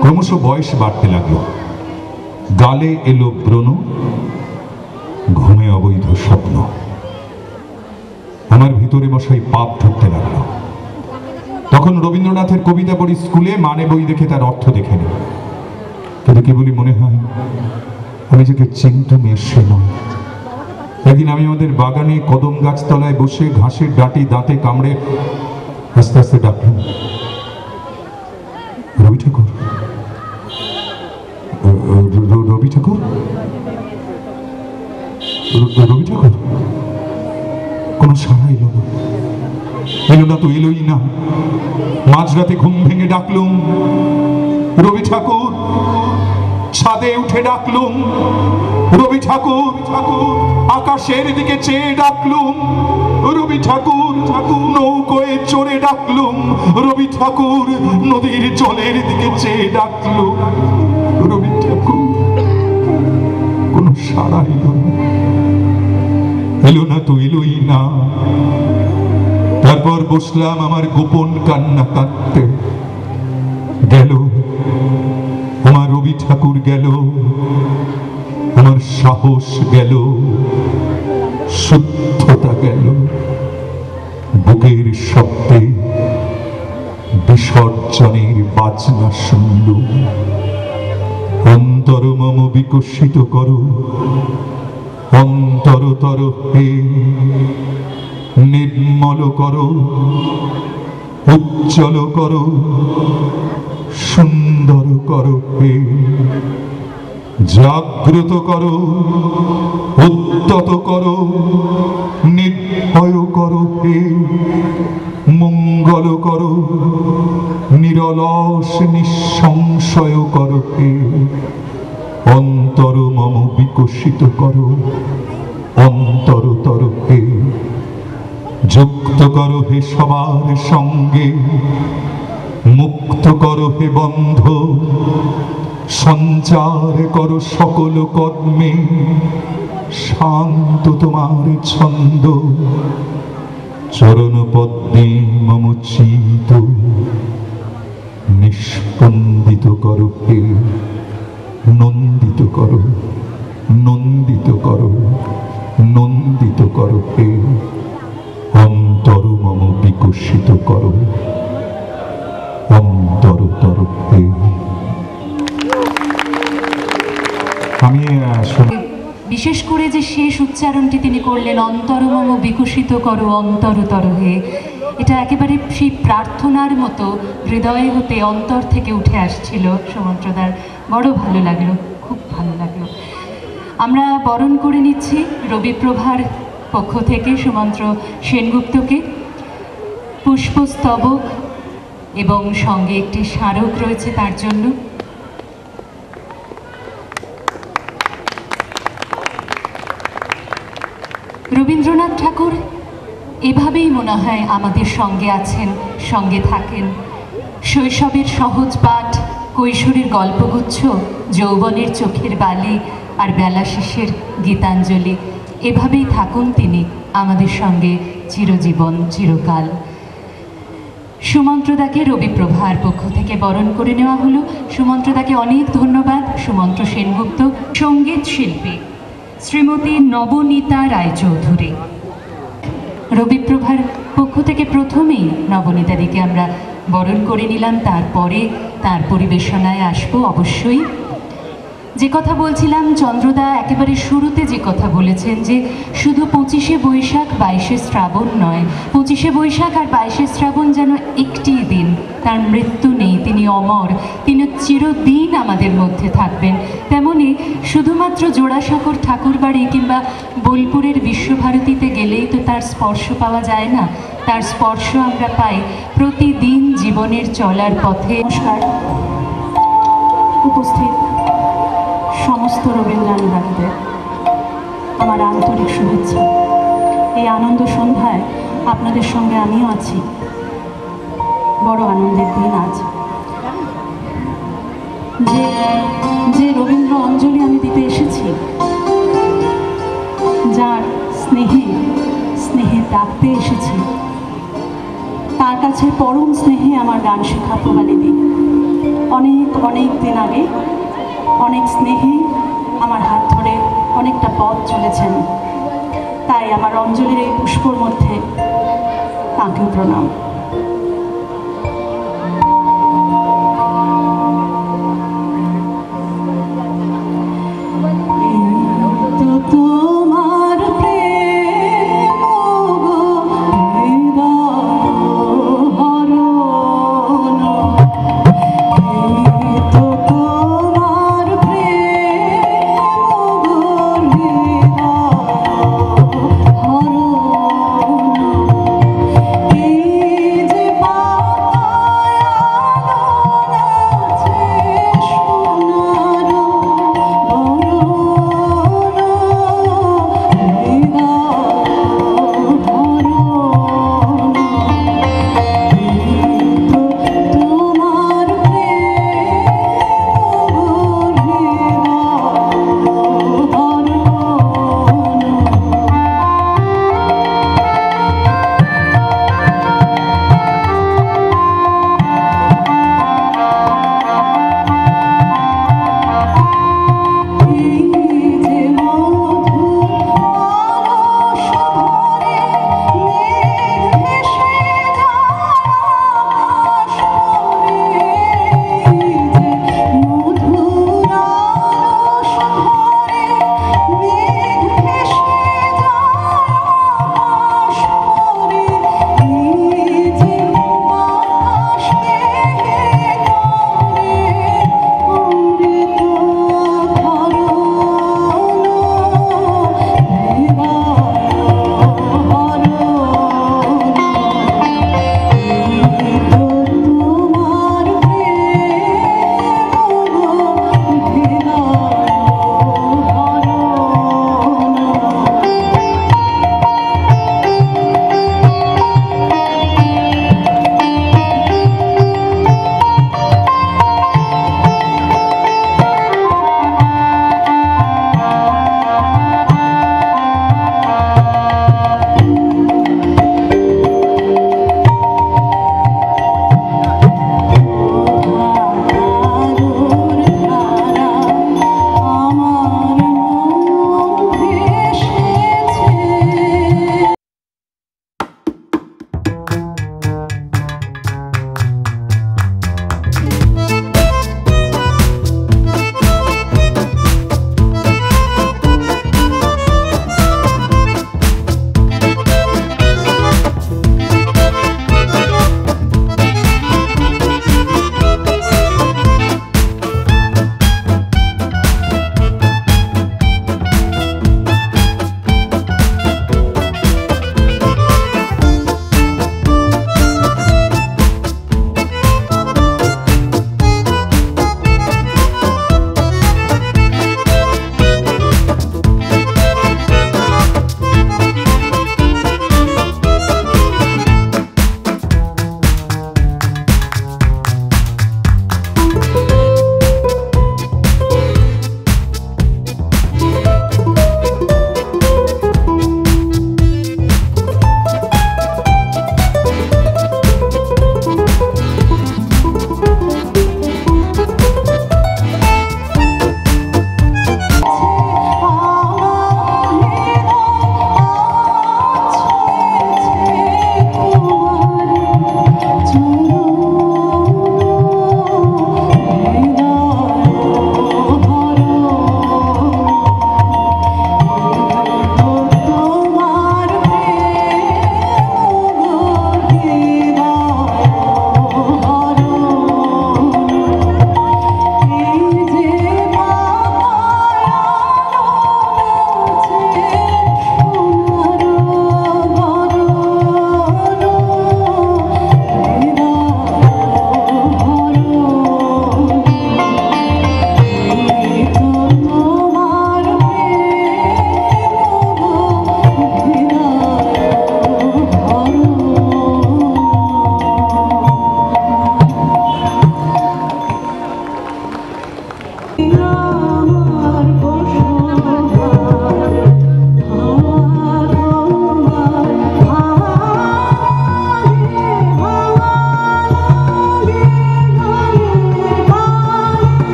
ক্রমশ বয়স বাড়তে লাগলো, গালে এলো ব্রণ, ঘুমে অবৈধ স্বপ্ন। আমার ভিতরে মশাই পাপ ধরতে লাগলো। তখন রবীন্দ্রনাথের কবিতা পড়ি স্কুলে, মানে বই দেখে তার অর্থ দেখে নি, কিন্তু কি বলি মনে হয় আমি যাকে চিনতাম সে নয়। একদিন আমি আমাদের বাগানে কদম গাছতলায় বসে ঘাসের ডাঁটি দাঁতে কামড়ে আস্তে আস্তে ডাকলাম, রবি ঠাকুর, রবি ঠাকুর, রবি ঠাকুর। কোনো সাড়া এলো না, এলো না তো এলোই না। মাঝরাতে ঘুম ভেঙে ডাকলুম, রবি ঠাকুর। ছাদে উঠে ডাকলুম, রবি ঠাকুর। আকাশের দিকে চেয়ে ডাকলুম, রবি ঠাকুর। নৌকোয় চড়ে ডাকলুম, রবি ঠাকুর। নদীর জলের দিকে চেয়ে ডাকলুম, রবি ঠাকুর। কোনো সাড়া এলো না, এলো না তো এলোই না। তারপর বসলাম আমার গোপন কান্না কাঁদতে। গেল আমার রবি ঠাকুর, গেল আমার সাহস, গেল শুদ্ধতা, গেল বুকের শব্দে বিসর্জনের বাজনা শুনল। অন্তর মম বিকশিত করো, অন্তরতর হে নির্মল করো, উজ্জ্বল করো, সুন্দর করো হে। জাগ্রত করো, উদ্যত করো, নির্ভয় করো হে। মঙ্গল করো, নিরলস নিঃসংশয় করো হে। অন্তর মম বিকশিত করো, অন্তরতর হে। যুক্ত করো হে সবার সঙ্গে, মুক্ত করো হে বন্ধ। সঞ্চার করো সকল কর্মে, শান্ত তোমার ছন্দ। চরণ পদ্মে মম চিত, নিষ্পন্দিত করো হে। নন্দিত করো, নন্দিত করো, নন্দিত করো হে। অন্তর মম বিকশিত করো, অন্তরতর হে। আমি বিশেষ করে যে শেষ উচ্চারণটি তিনি করলেন, অন্তরমম বিকশিত করো, অন্তরতর হে, এটা একেবারে সেই প্রার্থনার মতো হৃদয় হতে অন্তর থেকে উঠে আসছিল সুমন্ত্রদার। বড় ভালো লাগলো, খুব ভালো লাগলো। আমরা বরণ করে নিচ্ছি রবিপ্রভার পক্ষ থেকে সুমন্ত্র সেনগুপ্তকে। পুষ্পস্তবক এবং সঙ্গে একটি স্মারক রয়েছে তার জন্য। রবীন্দ্রনাথ ঠাকুর এভাবেই মনে হয় আমাদের সঙ্গে আছেন, সঙ্গে থাকেন। শৈশবের সহজ পাঠ, কৈশোরের গল্পগুচ্ছ, যৌবনের চোখের বালি আর বেলা শেষের গীতাঞ্জলি, এভাবেই থাকুন তিনি আমাদের সঙ্গে চিরজীবন চিরকাল। সুমন্ত্রদাকে রবিপ্রভার পক্ষ থেকে বরণ করে নেওয়া হলো। সুমন্ত্রদাকে অনেক ধন্যবাদ। সুমন্ত্র সেনগুপ্ত, সঙ্গীত শিল্পী শ্রীমতী নবনীতা রায়চৌধুরী। রবিপ্রভার পক্ষ থেকে প্রথমেই নবনীতাদিকে আমরা বরণ করে নিলাম, তারপরে তার পরিবেশনায় আসবো অবশ্যই। যে কথা বলছিলাম, চন্দ্রদা একেবারে শুরুতে যে কথা বলেছেন যে শুধু 25শে বৈশাখ 22শে শ্রাবণ নয়, 25শে বৈশাখ আর 22শে শ্রাবণ যেন একটি দিন, তার মৃত্যু নেই, তিনি অমর, তিনি চিরদিন আমাদের মধ্যে থাকবেন। তেমনি শুধুমাত্র জোড়াসাঁকোর ঠাকুরবাড়ি কিংবা বোলপুরের বিশ্বভারতীতে গেলেই তো তার স্পর্শ পাওয়া যায় না, তার স্পর্শ আমরা পাই প্রতিদিন জীবনের চলার পথে। নমস্কার। উপস্থিত সমস্ত রবীন্দ্রানুরাগীদের আমার আন্তরিক শুভেচ্ছা। এই আনন্দ সন্ধ্যায় আপনাদের সঙ্গে আমিও আছি। বড় আনন্দের দিন আজ। যে রবীন্দ্র অঞ্জলি আমি দিতে এসেছি, যার স্নেহে ডাকতে এসেছি, তার কাছে পরম স্নেহে আমার গান শেখা প্রণালী। অনেক দিন আগে অনেক স্নেহে আমার হাত ধরে অনেকটা পথ চলেছেন, তাই আমার অঞ্জলির এই পুষ্পর মধ্যে তাঁকেও প্রণাম।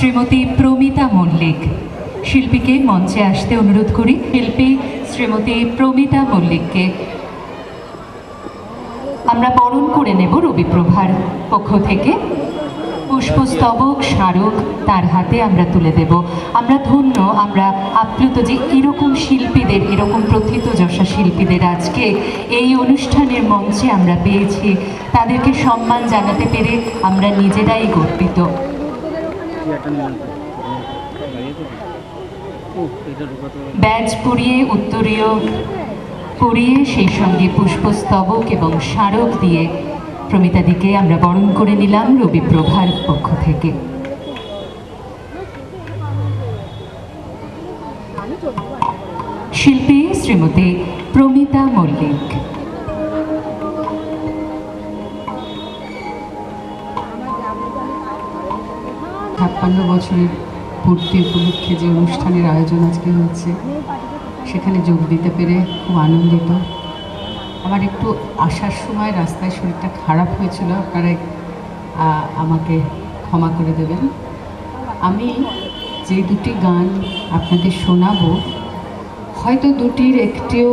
শ্রীমতী প্রমিতা মল্লিক। শিল্পীকে মঞ্চে আসতে অনুরোধ করি। শিল্পী শ্রীমতী প্রমিতা মল্লিককে আমরা বরণ করে নেব রবিপ্রভার পক্ষ থেকে। পুষ্পস্তবক স্মারক তার হাতে আমরা তুলে দেব। আমরা ধন্য, আমরা আপ্লুত যে এরকম শিল্পীদের, এরকম প্রথিতযশা শিল্পীদের আজকে এই অনুষ্ঠানের মঞ্চে আমরা পেয়েছি। তাদেরকে সম্মান জানাতে পেরে আমরা নিজেরাই গর্বিত। ব্যাজ পরিয়ে, উত্তরীয় পরিয়ে, সেই সঙ্গে পুষ্পস্তবক এবং স্মারক দিয়ে প্রমিতাদিকে আমরা বরণ করে নিলাম রবিপ্রভার পক্ষ থেকে। শিল্পী শ্রীমতী প্রমিতা মল্লিক। ৫৬ বছরের পূর্তি উপলক্ষে যে অনুষ্ঠানের আয়োজন আজকে হচ্ছে, সেখানে যোগ দিতে পেরে খুব আনন্দিত। আমার একটু আসার সময় রাস্তায় শরীরটা খারাপ হয়েছিল, আপনারা আমাকে ক্ষমা করে দেবেন। আমি যে দুটি গান আপনাদের শোনাবো, হয়তো দুটির একটিও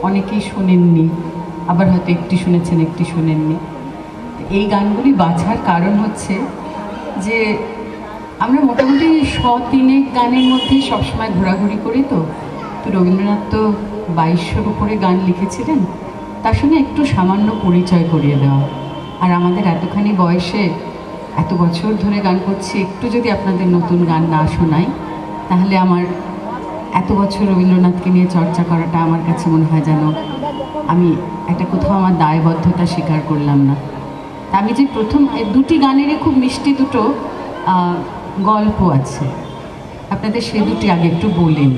অনেকেই শোনেননি, আবার হয়তো একটি শুনেছেন, একটি শোনেননি। এই গানগুলি বাছার কারণ হচ্ছে যে আমরা মোটামুটি 100-3 গানের মধ্যেই সবসময় ঘোরাঘুরি করি। তো রবীন্দ্রনাথ তো 2200-র উপরে গান লিখেছিলেন, তার সঙ্গে একটু সামান্য পরিচয় করিয়ে দেওয়া। আর আমাদের এতখানি বয়সে, এত বছর ধরে গান করছি, একটু যদি আপনাদের নতুন গান না শোনাই, তাহলে আমার এত বছর রবীন্দ্রনাথকে নিয়ে চর্চা করাটা আমার কাছে মনে হয় যেন আমি একটা কোথাও আমার দায়বদ্ধতা স্বীকার করলাম না। তা আমি যে প্রথম দুটি গানেরই খুব মিষ্টি দুটো গল্প আছে, আপনাদের সে দুটি আগে একটু বলেন।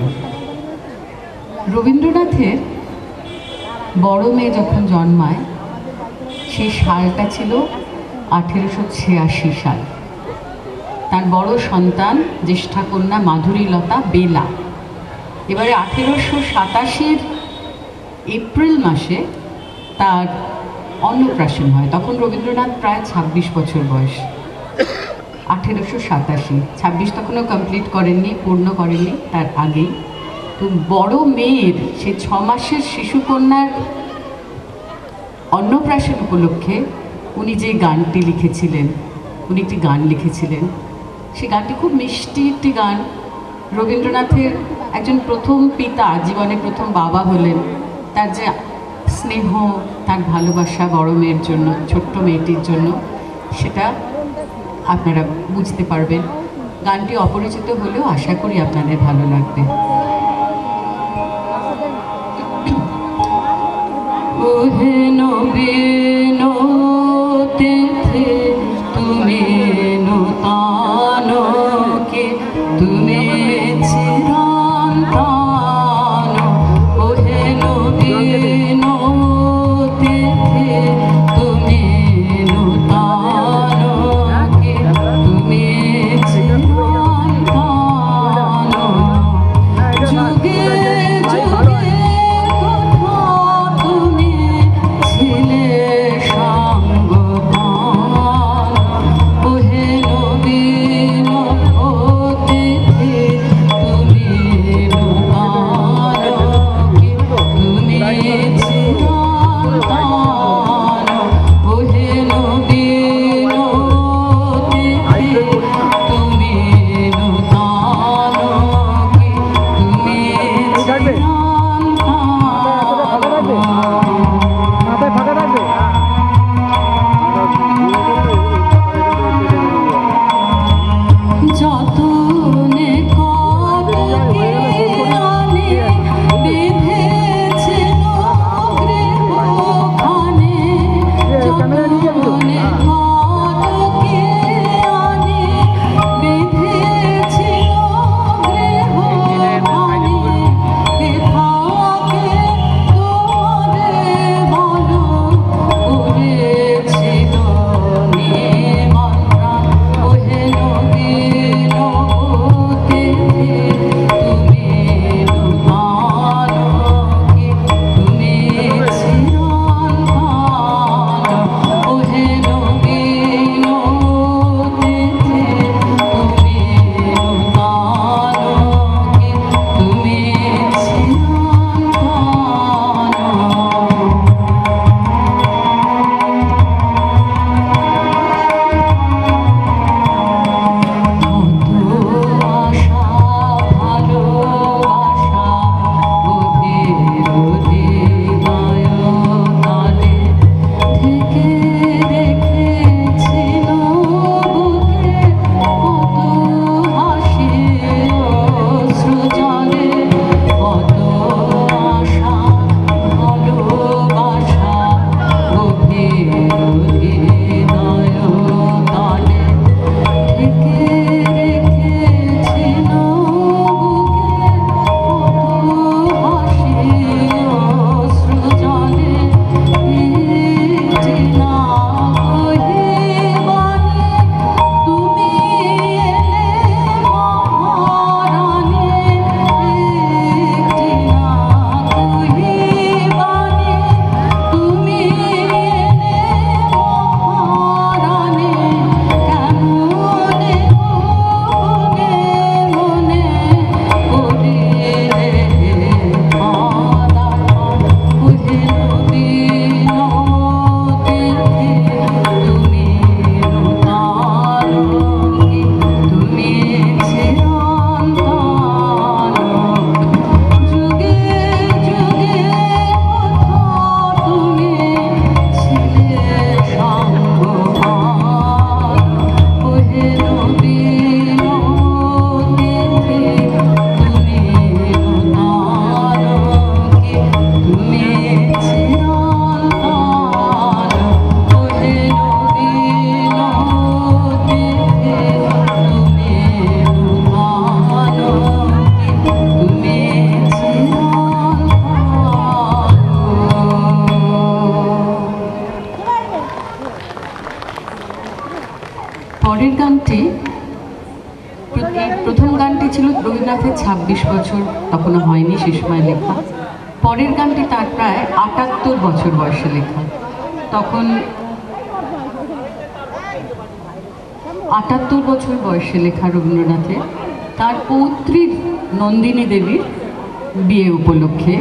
রবীন্দ্রনাথের বড় মেয়ে যখন জন্মায়, সেই সালটা ছিল 1886 সাল। তার বড় সন্তান জ্যেষ্ঠা কন্যা মাধুরীলতা বেলা। এবারে 1887 এপ্রিল মাসে তার অন্নপ্রাশন হয়। তখন রবীন্দ্রনাথ প্রায় 26 বছর বয়স। 1887, 26 তখনও কমপ্লিট করেননি, পূর্ণ করেননি, তার আগেই। তো বড় মেয়ের সে 6 মাসের শিশুকন্যার অন্নপ্রাশন উপলক্ষে উনি যে গানটি লিখেছিলেন, উনি একটি গান লিখেছিলেন। সে গানটি খুব মিষ্টি একটি গান। রবীন্দ্রনাথের একজন প্রথম পিতা, জীবনে প্রথম বাবা হলেন, তার যে স্নেহ, তার ভালোবাসা বড় মেয়ের জন্য, ছোট্ট মেয়েটির জন্য, সেটা আপনারা বুঝতে পারবেন। গানটি অপরিচিত হলেও আশা করি আপনাদের ভালো লাগবে। ওহে নবীন তিথি তুমি নূতনকে, তুমি চিরন্তন। ওহে নবীন তিথি তুমি নূতনকে, তুমি চিরন্তন। যুগে যুগে কোথা তুমি ছিলে পরের গানটি, প্রথম গানটি ছিল রবীন্দ্রনাথের ২৬ বছর, তখনও হয়নি সে সময় লেখা। পরের গানটি তার প্রায় ৭৮ বছর বয়সে লেখা। তখন ৭৮ বছর বয়সে লেখা রবীন্দ্রনাথের তার পৌত্রী নন্দিনী দেবীর বিয়ে উপলক্ষে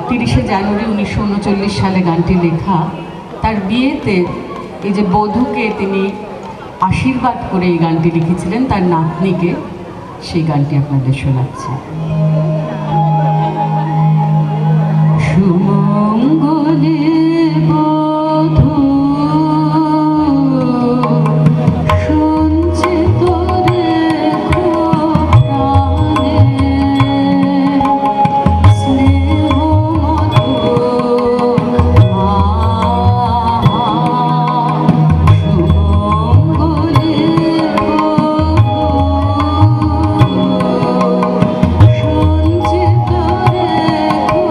৩০শে জানুয়ারি ১৯৩৯ সালে গানটি লেখা। তার বিয়েতে এই যে বধূকে তিনি আশীর্বাদ করে এই গানটি লিখেছিলেন তার নাতনিকে, সেই গানটি আপনাদের শোনাচ্ছি। সুমঙ্গলে বধূ সঞ্চিত রেখো প্রাণে, স্নেহ মধু সুমঙ্গলে সঞ্চিত রেখো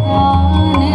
প্রাণে।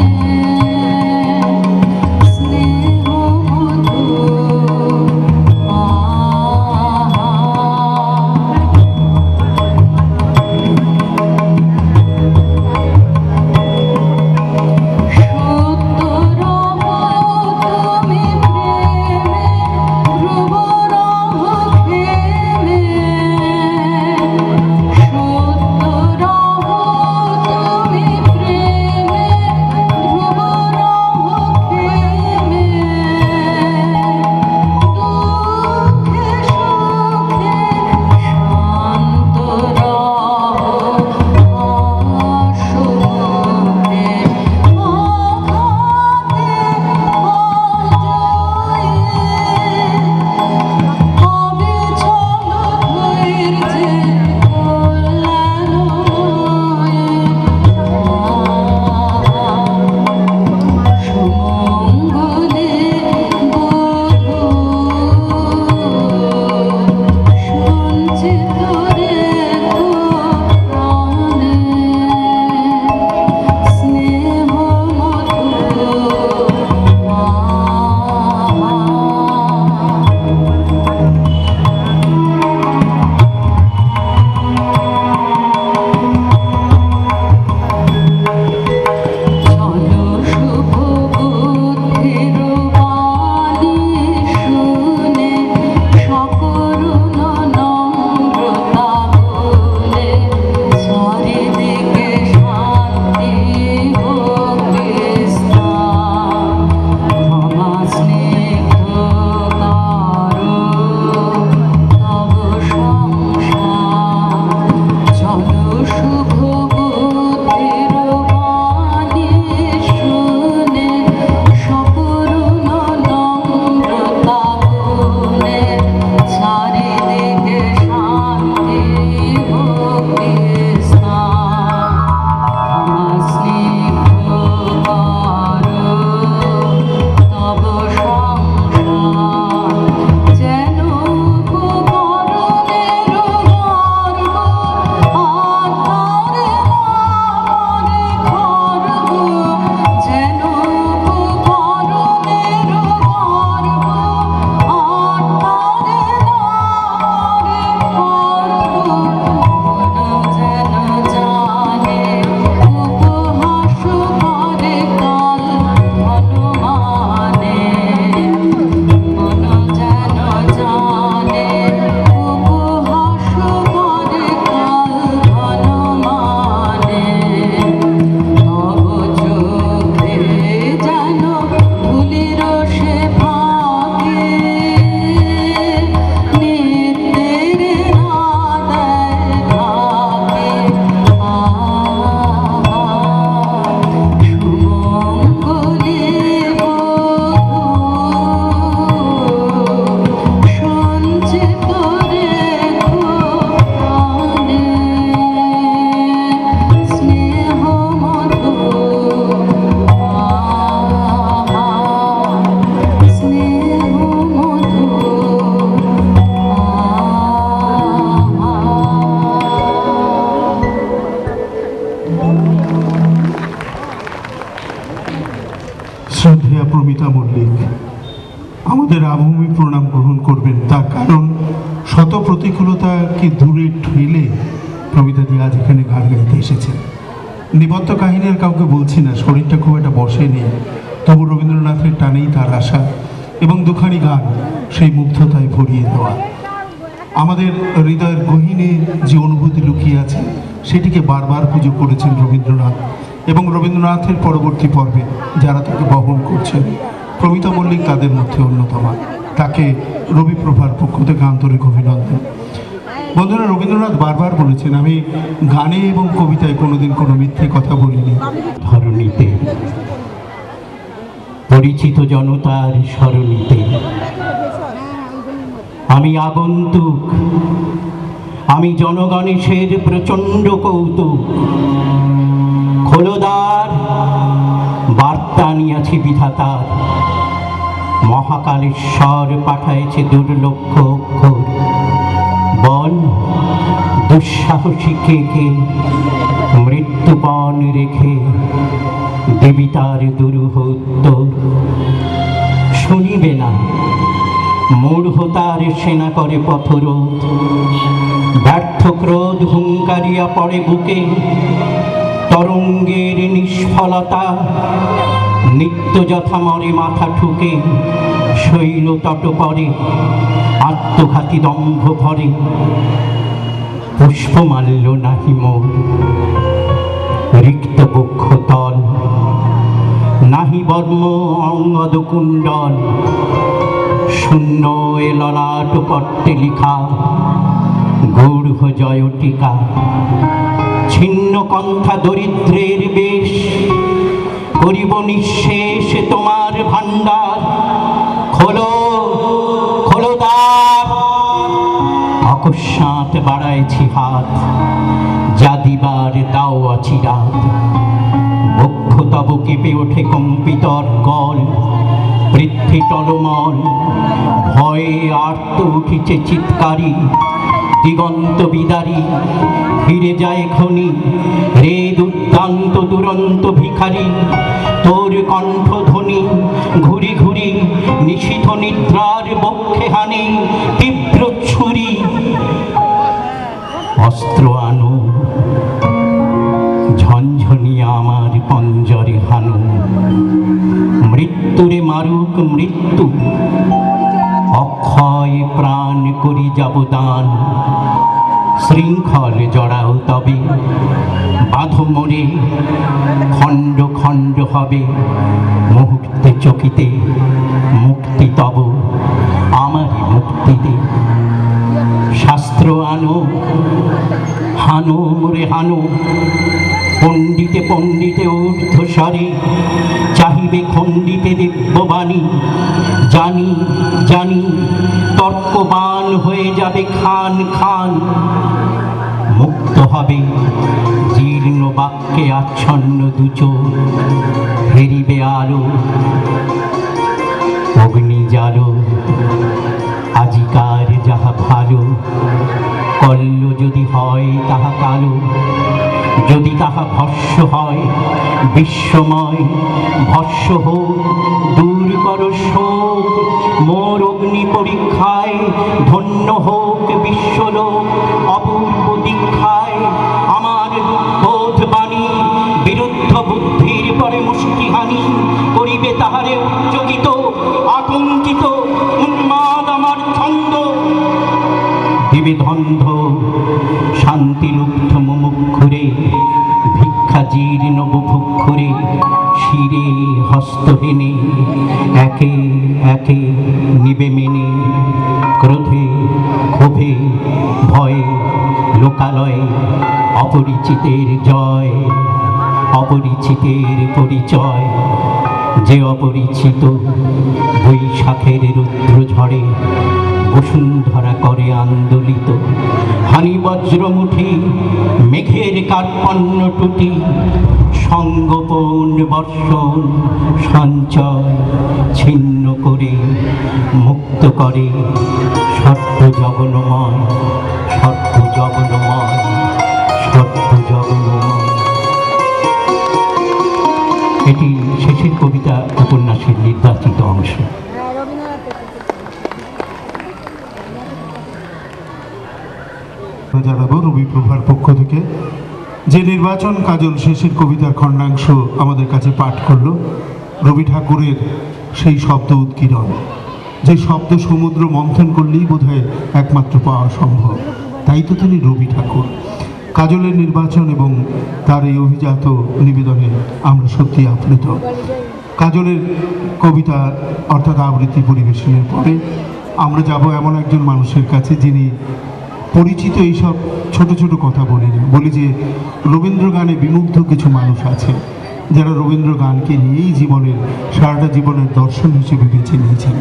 আমাদের আবহমী প্রণাম গ্রহণ করবেন। তার কারণ শত প্রতিকূলতাকে দূরে ঠেলে প্রমিতাদি আজ এখানে গান গাইতে এসেছেন। নিবদ্ধ কাহিনী আর কাউকে বলছি না, শরীরটা খুব একটা বসেনি, তবু রবীন্দ্রনাথের টানেই তার আশা এবং দুখানি গান সেই মুগ্ধতায় ভরিয়ে দেওয়া। আমাদের হৃদয়ের গহীনে যে অনুভূতি লুকিয়ে আছে সেটিকে বারবার পুজো করেছেন রবীন্দ্রনাথ, এবং রবীন্দ্রনাথের পরবর্তী পর্বে যারা তাকে বহন করছেন, প্রমিতা মল্লিক তাদের মধ্যে অন্যতম। তাকে রবিপ্রভার পক্ষ থেকে আন্তরিক অভিনন্দন। বন্ধুরা, রবীন্দ্রনাথ বারবার বলেছেন, আমি গানে এবং কবিতায় কোনোদিন কোনো মিথ্যে কথা বলিনি। ধরণীতে পরিচিত জনতার স্মরণীতে আমি আগন্তুক, আমি জনগণেশের প্রচণ্ড কৌতুক। খোলদার বার্তা নিয়াছি বিধাতার, মহাকালেশ্বর পাঠাইছে দুর্লক্ষ অক্ষর। বল দুঃসাহসী কে মৃত্যুপণ রেখে দেবী তার দুরূহ উত্তর। শুনিবে না মূঢ় তার সেনা করে পথরোধ, ব্যর্থ ক্রোধ হুঙ্কারিয়া পড়ে বুকে। তরঙ্গের নিষ্ফলতা নিত্য যথা মরে মাথা ঠুকে। শৈল তট পরে আত্মঘাতী দম্ভ ভরে, পুষ্পমাল্য নাহি মোর রিক্ত বক্ষ তল। নাহি বর্ম অঙ্গদ কুণ্ডল, শূন্য এ ললাট পট্টে লিখা গূঢ় জয় টিকা। ছিন্ন কণ্ঠা দরিদ্রের বেশ, করিব নিঃশেষ তোমার ভাণ্ডার। খোলো খোলো দ্বার, অকস্মাৎ বাড়াইছি হাত, যা দিবার দাও অচিরাত। বক্ষ তব কেঁপে ওঠে কম্পিতর গল, পৃথ্বী টলমল ভয়ে আর্ত উঠিছে চিৎকারি। দিগন্ত বিদারী ফিরে যায় খনি, রে দুর্দান্ত দুরন্ত ভিখারি। তোর কণ্ঠধ্বনি ঘুরি ঘুরি নিশীথ নিদ্রার বক্ষে হানি। তীব্র ছুরি অস্ত্র আনো, ঝনঝনিয়া আমার পঞ্জরে হানো। মৃত্যুরে মারুক মৃত্যু, অক্ষয় প্রাণ করি যাব দান। শৃঙ্খল জড়াও তবে বাঁধো মোরে, খণ্ড খণ্ড হবে মুহূর্তে চকিতে। মুক্তি তব আমারই মুক্তি দে। শাস্ত্র আনো, হানো মোরে হানো। পণ্ডিতে পণ্ডিতে ঊর্ধ্বস্বরে চাহিবে খণ্ডিতে দিব্যবাণী। জানি জানি তর্কবান হয়ে যাবে খান খান। মুক্ত হবে জীর্ণ বাক্যে আচ্ছন্ন দুচোখ। ফেরিবে আলো অগ্নি জালো, আজিকার যাহা ভালো। কল্য যদি হয় তাহা কালো, যদি তাহা ভস্য হয় বিশ্বময়। ভস্য হোক দূর কর শোক মোর অগ্নি পরীক্ষায়। ধন্য হোক বিশ্বলোক অপূর্ব দীক্ষায়। আমার বোধ বাণী বিরুদ্ধ বুদ্ধির পরে মুষ্টিহানি করিবে তাহারে উচ্চকিত। আতঙ্কিত উন্মাদ আমার ছন্দ, দিবে ধন্ধ শান্তিলুব্ধ মুমুক্ষুরে। ভিক্ষা জীর্ণ বুভুক্ষুরে শিরে হস্তহীনে। একে একে নিবে মেনে, ক্রোধে ক্ষোভে ভয়ে লোকালয়ে। অপরিচিতের জয়, অপরিচিতের পরিচয়। যে অপরিচিত বৈশাখের রুদ্র ঝড়ে বসুন্ধরা করে আন্দোলিত। হানি বজ্রমুঠি মেঘের কার্পণ্য টুটি। সঙ্গোপন বর্ষণ সঞ্চয় ছিন্ন করে মুক্ত করে। সত্য জগন্ময়, সত্য জগন্ময়, সত্য জগন্ময়। এটি শেষের কবিতা উপন্যাসের নির্বাচিত অংশ। জানাবো রবি প্রভার পক্ষ থেকে যে নির্বাচন কাজল শেষের কবিতার খণ্ডাংশ আমাদের কাছে পাঠ করলো রবি ঠাকুরের সেই শব্দ উৎকীর্ণ, যে শব্দ সমুদ্র মন্থন করলেই বোধহয় একমাত্র পাওয়া সম্ভব। তাই তো তিনি রবি ঠাকুর। কাজলের নির্বাচন এবং তার এই অভিজাত নিবেদনে আমরা সত্যি আপ্লুত। কাজলের কবিতা অর্থাৎ আবৃত্তি পরিবেশনের পরে আমরা যাব এমন একজন মানুষের কাছে যিনি পরিচিত এইসব ছোট ছোট কথা বলি যে রবীন্দ্র গানে বিমুগ্ধ কিছু মানুষ আছে যারা রবীন্দ্র গানকে নিয়েই সারাটা জীবনের দর্শন হিসেবে বেছে নিয়েছেন।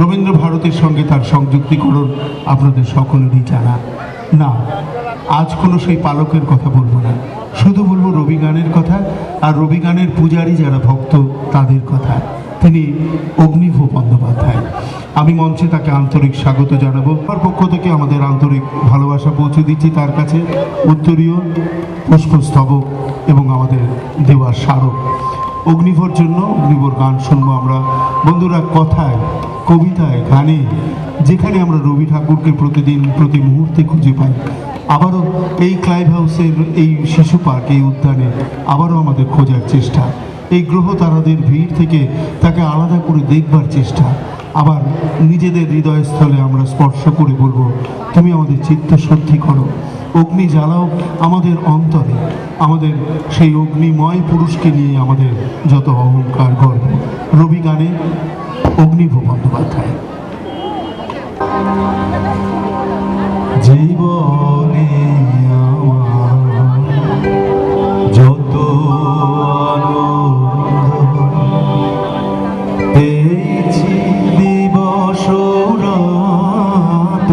রবীন্দ্র ভারতের সঙ্গে তার সংযুক্তিকরণ আপনাদের সকলেরই জানা। না, আজ কোনো সেই পালকের কথা বলবো না, শুধু বলবো রবি গানের কথা আর রবি গানের পূজারী যারা ভক্ত তাদের কথা। তিনি অগ্নিভ বন্দ্যোপাধ্যায়। আমি মঞ্চে তাকে আন্তরিক স্বাগত জানাবো। তার পক্ষ থেকে আমাদের আন্তরিক ভালোবাসা পৌঁছে দিচ্ছি তার কাছে উত্তরীয় পুষ্পস্তবক এবং আমাদের দেওয়ার স্মারক। অগ্নিভর জন্য অগ্নিভর গান শুনবো আমরা বন্ধুরা। কথায়, কবিতায়, গানে যেখানে আমরা রবি ঠাকুরকে প্রতিদিন প্রতি মুহূর্তে খুঁজে পাই, আবারও এই ক্লাইভ হাউসের এই শিশু পার্ক, এই উদ্যানে আবারও আমাদের খোঁজার চেষ্টা, এই গ্রহ তারাদের ভিড় থেকে তাকে আলাদা করে দেখবার চেষ্টা, আবার নিজেদের হৃদয়স্থলে আমরা স্পর্শ করে বলবো তুমি আমাদের চিত্ত শুদ্ধি করো, অগ্নি জ্বালাও আমাদের অন্তরে, আমাদের সেই অগ্নিময় পুরুষকে নিয়ে আমাদের যত অহংকার গর্ব। রবি গানে অগ্নিভ বন্দ্যোপাধ্যায়। জীবনে আমার যত আনন্দ পেয়েছি দিবস রাত,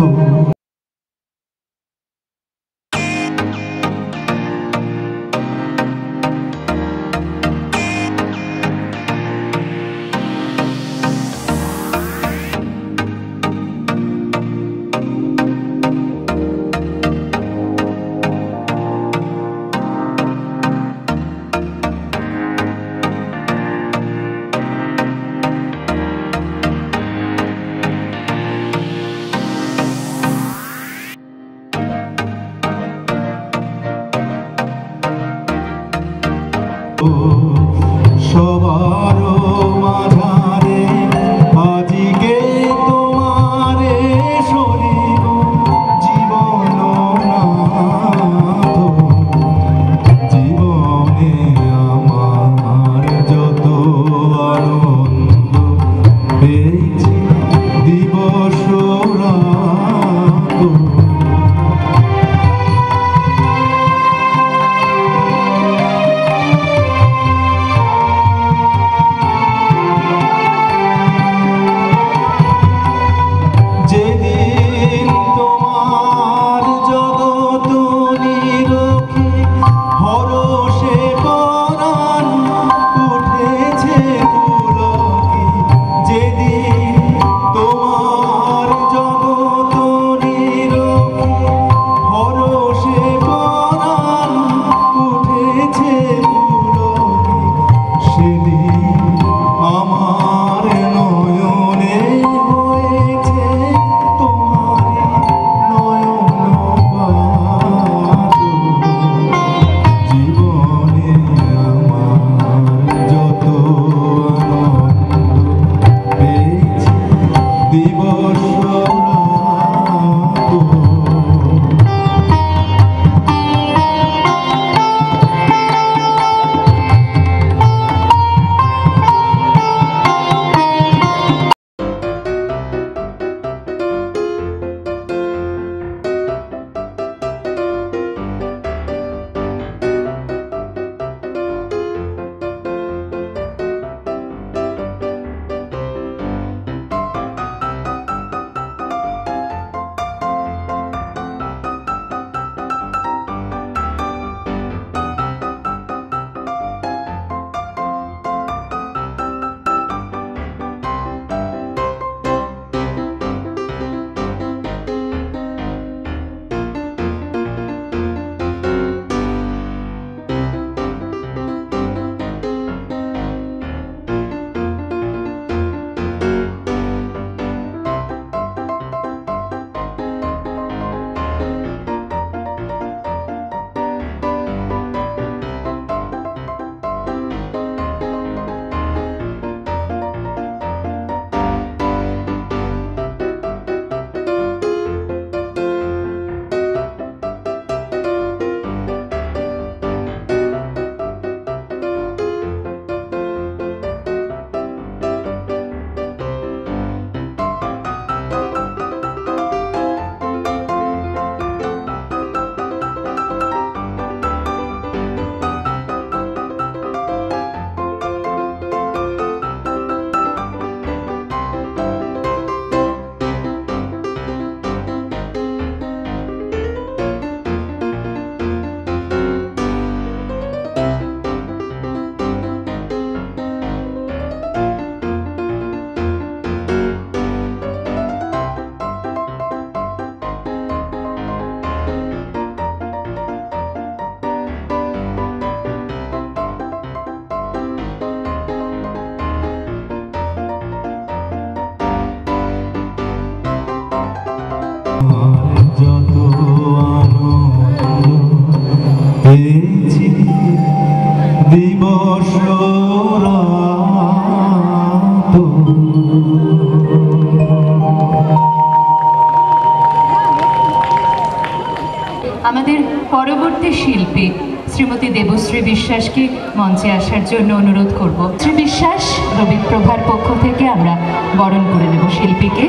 নৃত্যশিল্পী শ্রীমতী দেবশ্রী বিশ্বাসকে মঞ্চে আসার জন্য অনুরোধ করব। শ্রী বিশ্বাস, রবিপ্রভার পক্ষ থেকে আমরা বরণ করে নেব শিল্পীকে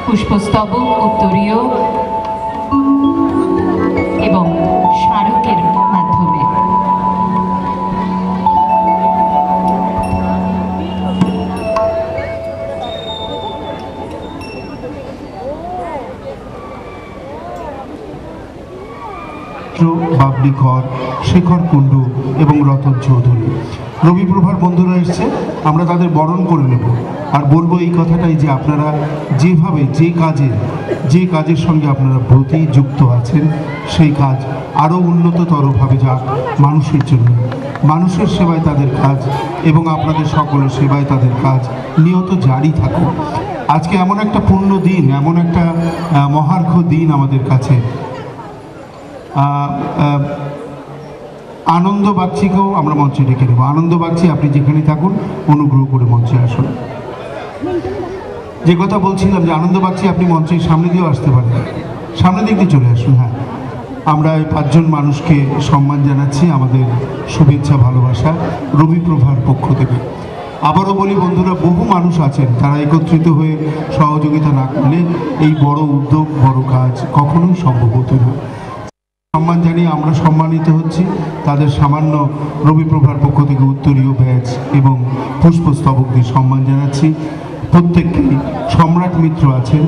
পুষ্পস্তবক, উত্তরীয় এবং স্মারকের মাধ্যমে। বাবলি কর, শেখর কুণ্ডু এবং রতন চৌধুরী, রবিপ্রভার বন্ধুরা এসছে, আমরা তাদের বরণ করে নেব। আর বলবো এই কথাটাই যে আপনারা যেভাবে যে কাজের সঙ্গে আপনারা ব্রতী যুক্ত আছেন, সেই কাজ আরও উন্নততরভাবে যাক মানুষের জন্য। মানুষের সেবায় তাদের কাজ এবং আপনাদের সকলের সেবায় তাদের কাজ নিয়ত জারি থাকুক। আজকে এমন একটা পূর্ণ দিন, এমন একটা মহার্ঘ দিন আমাদের কাছে। আনন্দ বাগচিকেও আমরা মঞ্চে ডেকে নেব। আনন্দ বাগচি, আপনি যেখানে থাকুন অনুগ্রহ করে মঞ্চে আসুন। যে কথা বলছিলাম যে আনন্দ বাগচি আপনি মঞ্চের সামনে দিয়েও আসতে পারেন, সামনের দিক দিয়ে চলে আসুন। হ্যাঁ, আমরা এই 5 জন মানুষকে সম্মান জানাচ্ছি, আমাদের শুভেচ্ছা ভালোবাসা রবিপ্রভার পক্ষ থেকে। আবারও বলি বন্ধুরা, বহু মানুষ আছেন, তারা একত্রিত হয়ে সহযোগিতা না করলে এই বড় উদ্যোগ, বড় কাজ কখনোই সম্ভব হতো না। সম্মান জানিয়ে আমরা সম্মানিত হচ্ছি। তাদের সামান্য রবিপ্রভার পক্ষ থেকে উত্তরীয় ব্যাচ এবং পুষ্পস্তবক দিয়ে সম্মান জানাচ্ছি। প্রত্যেককেই সম্রাট মিত্র আছেন।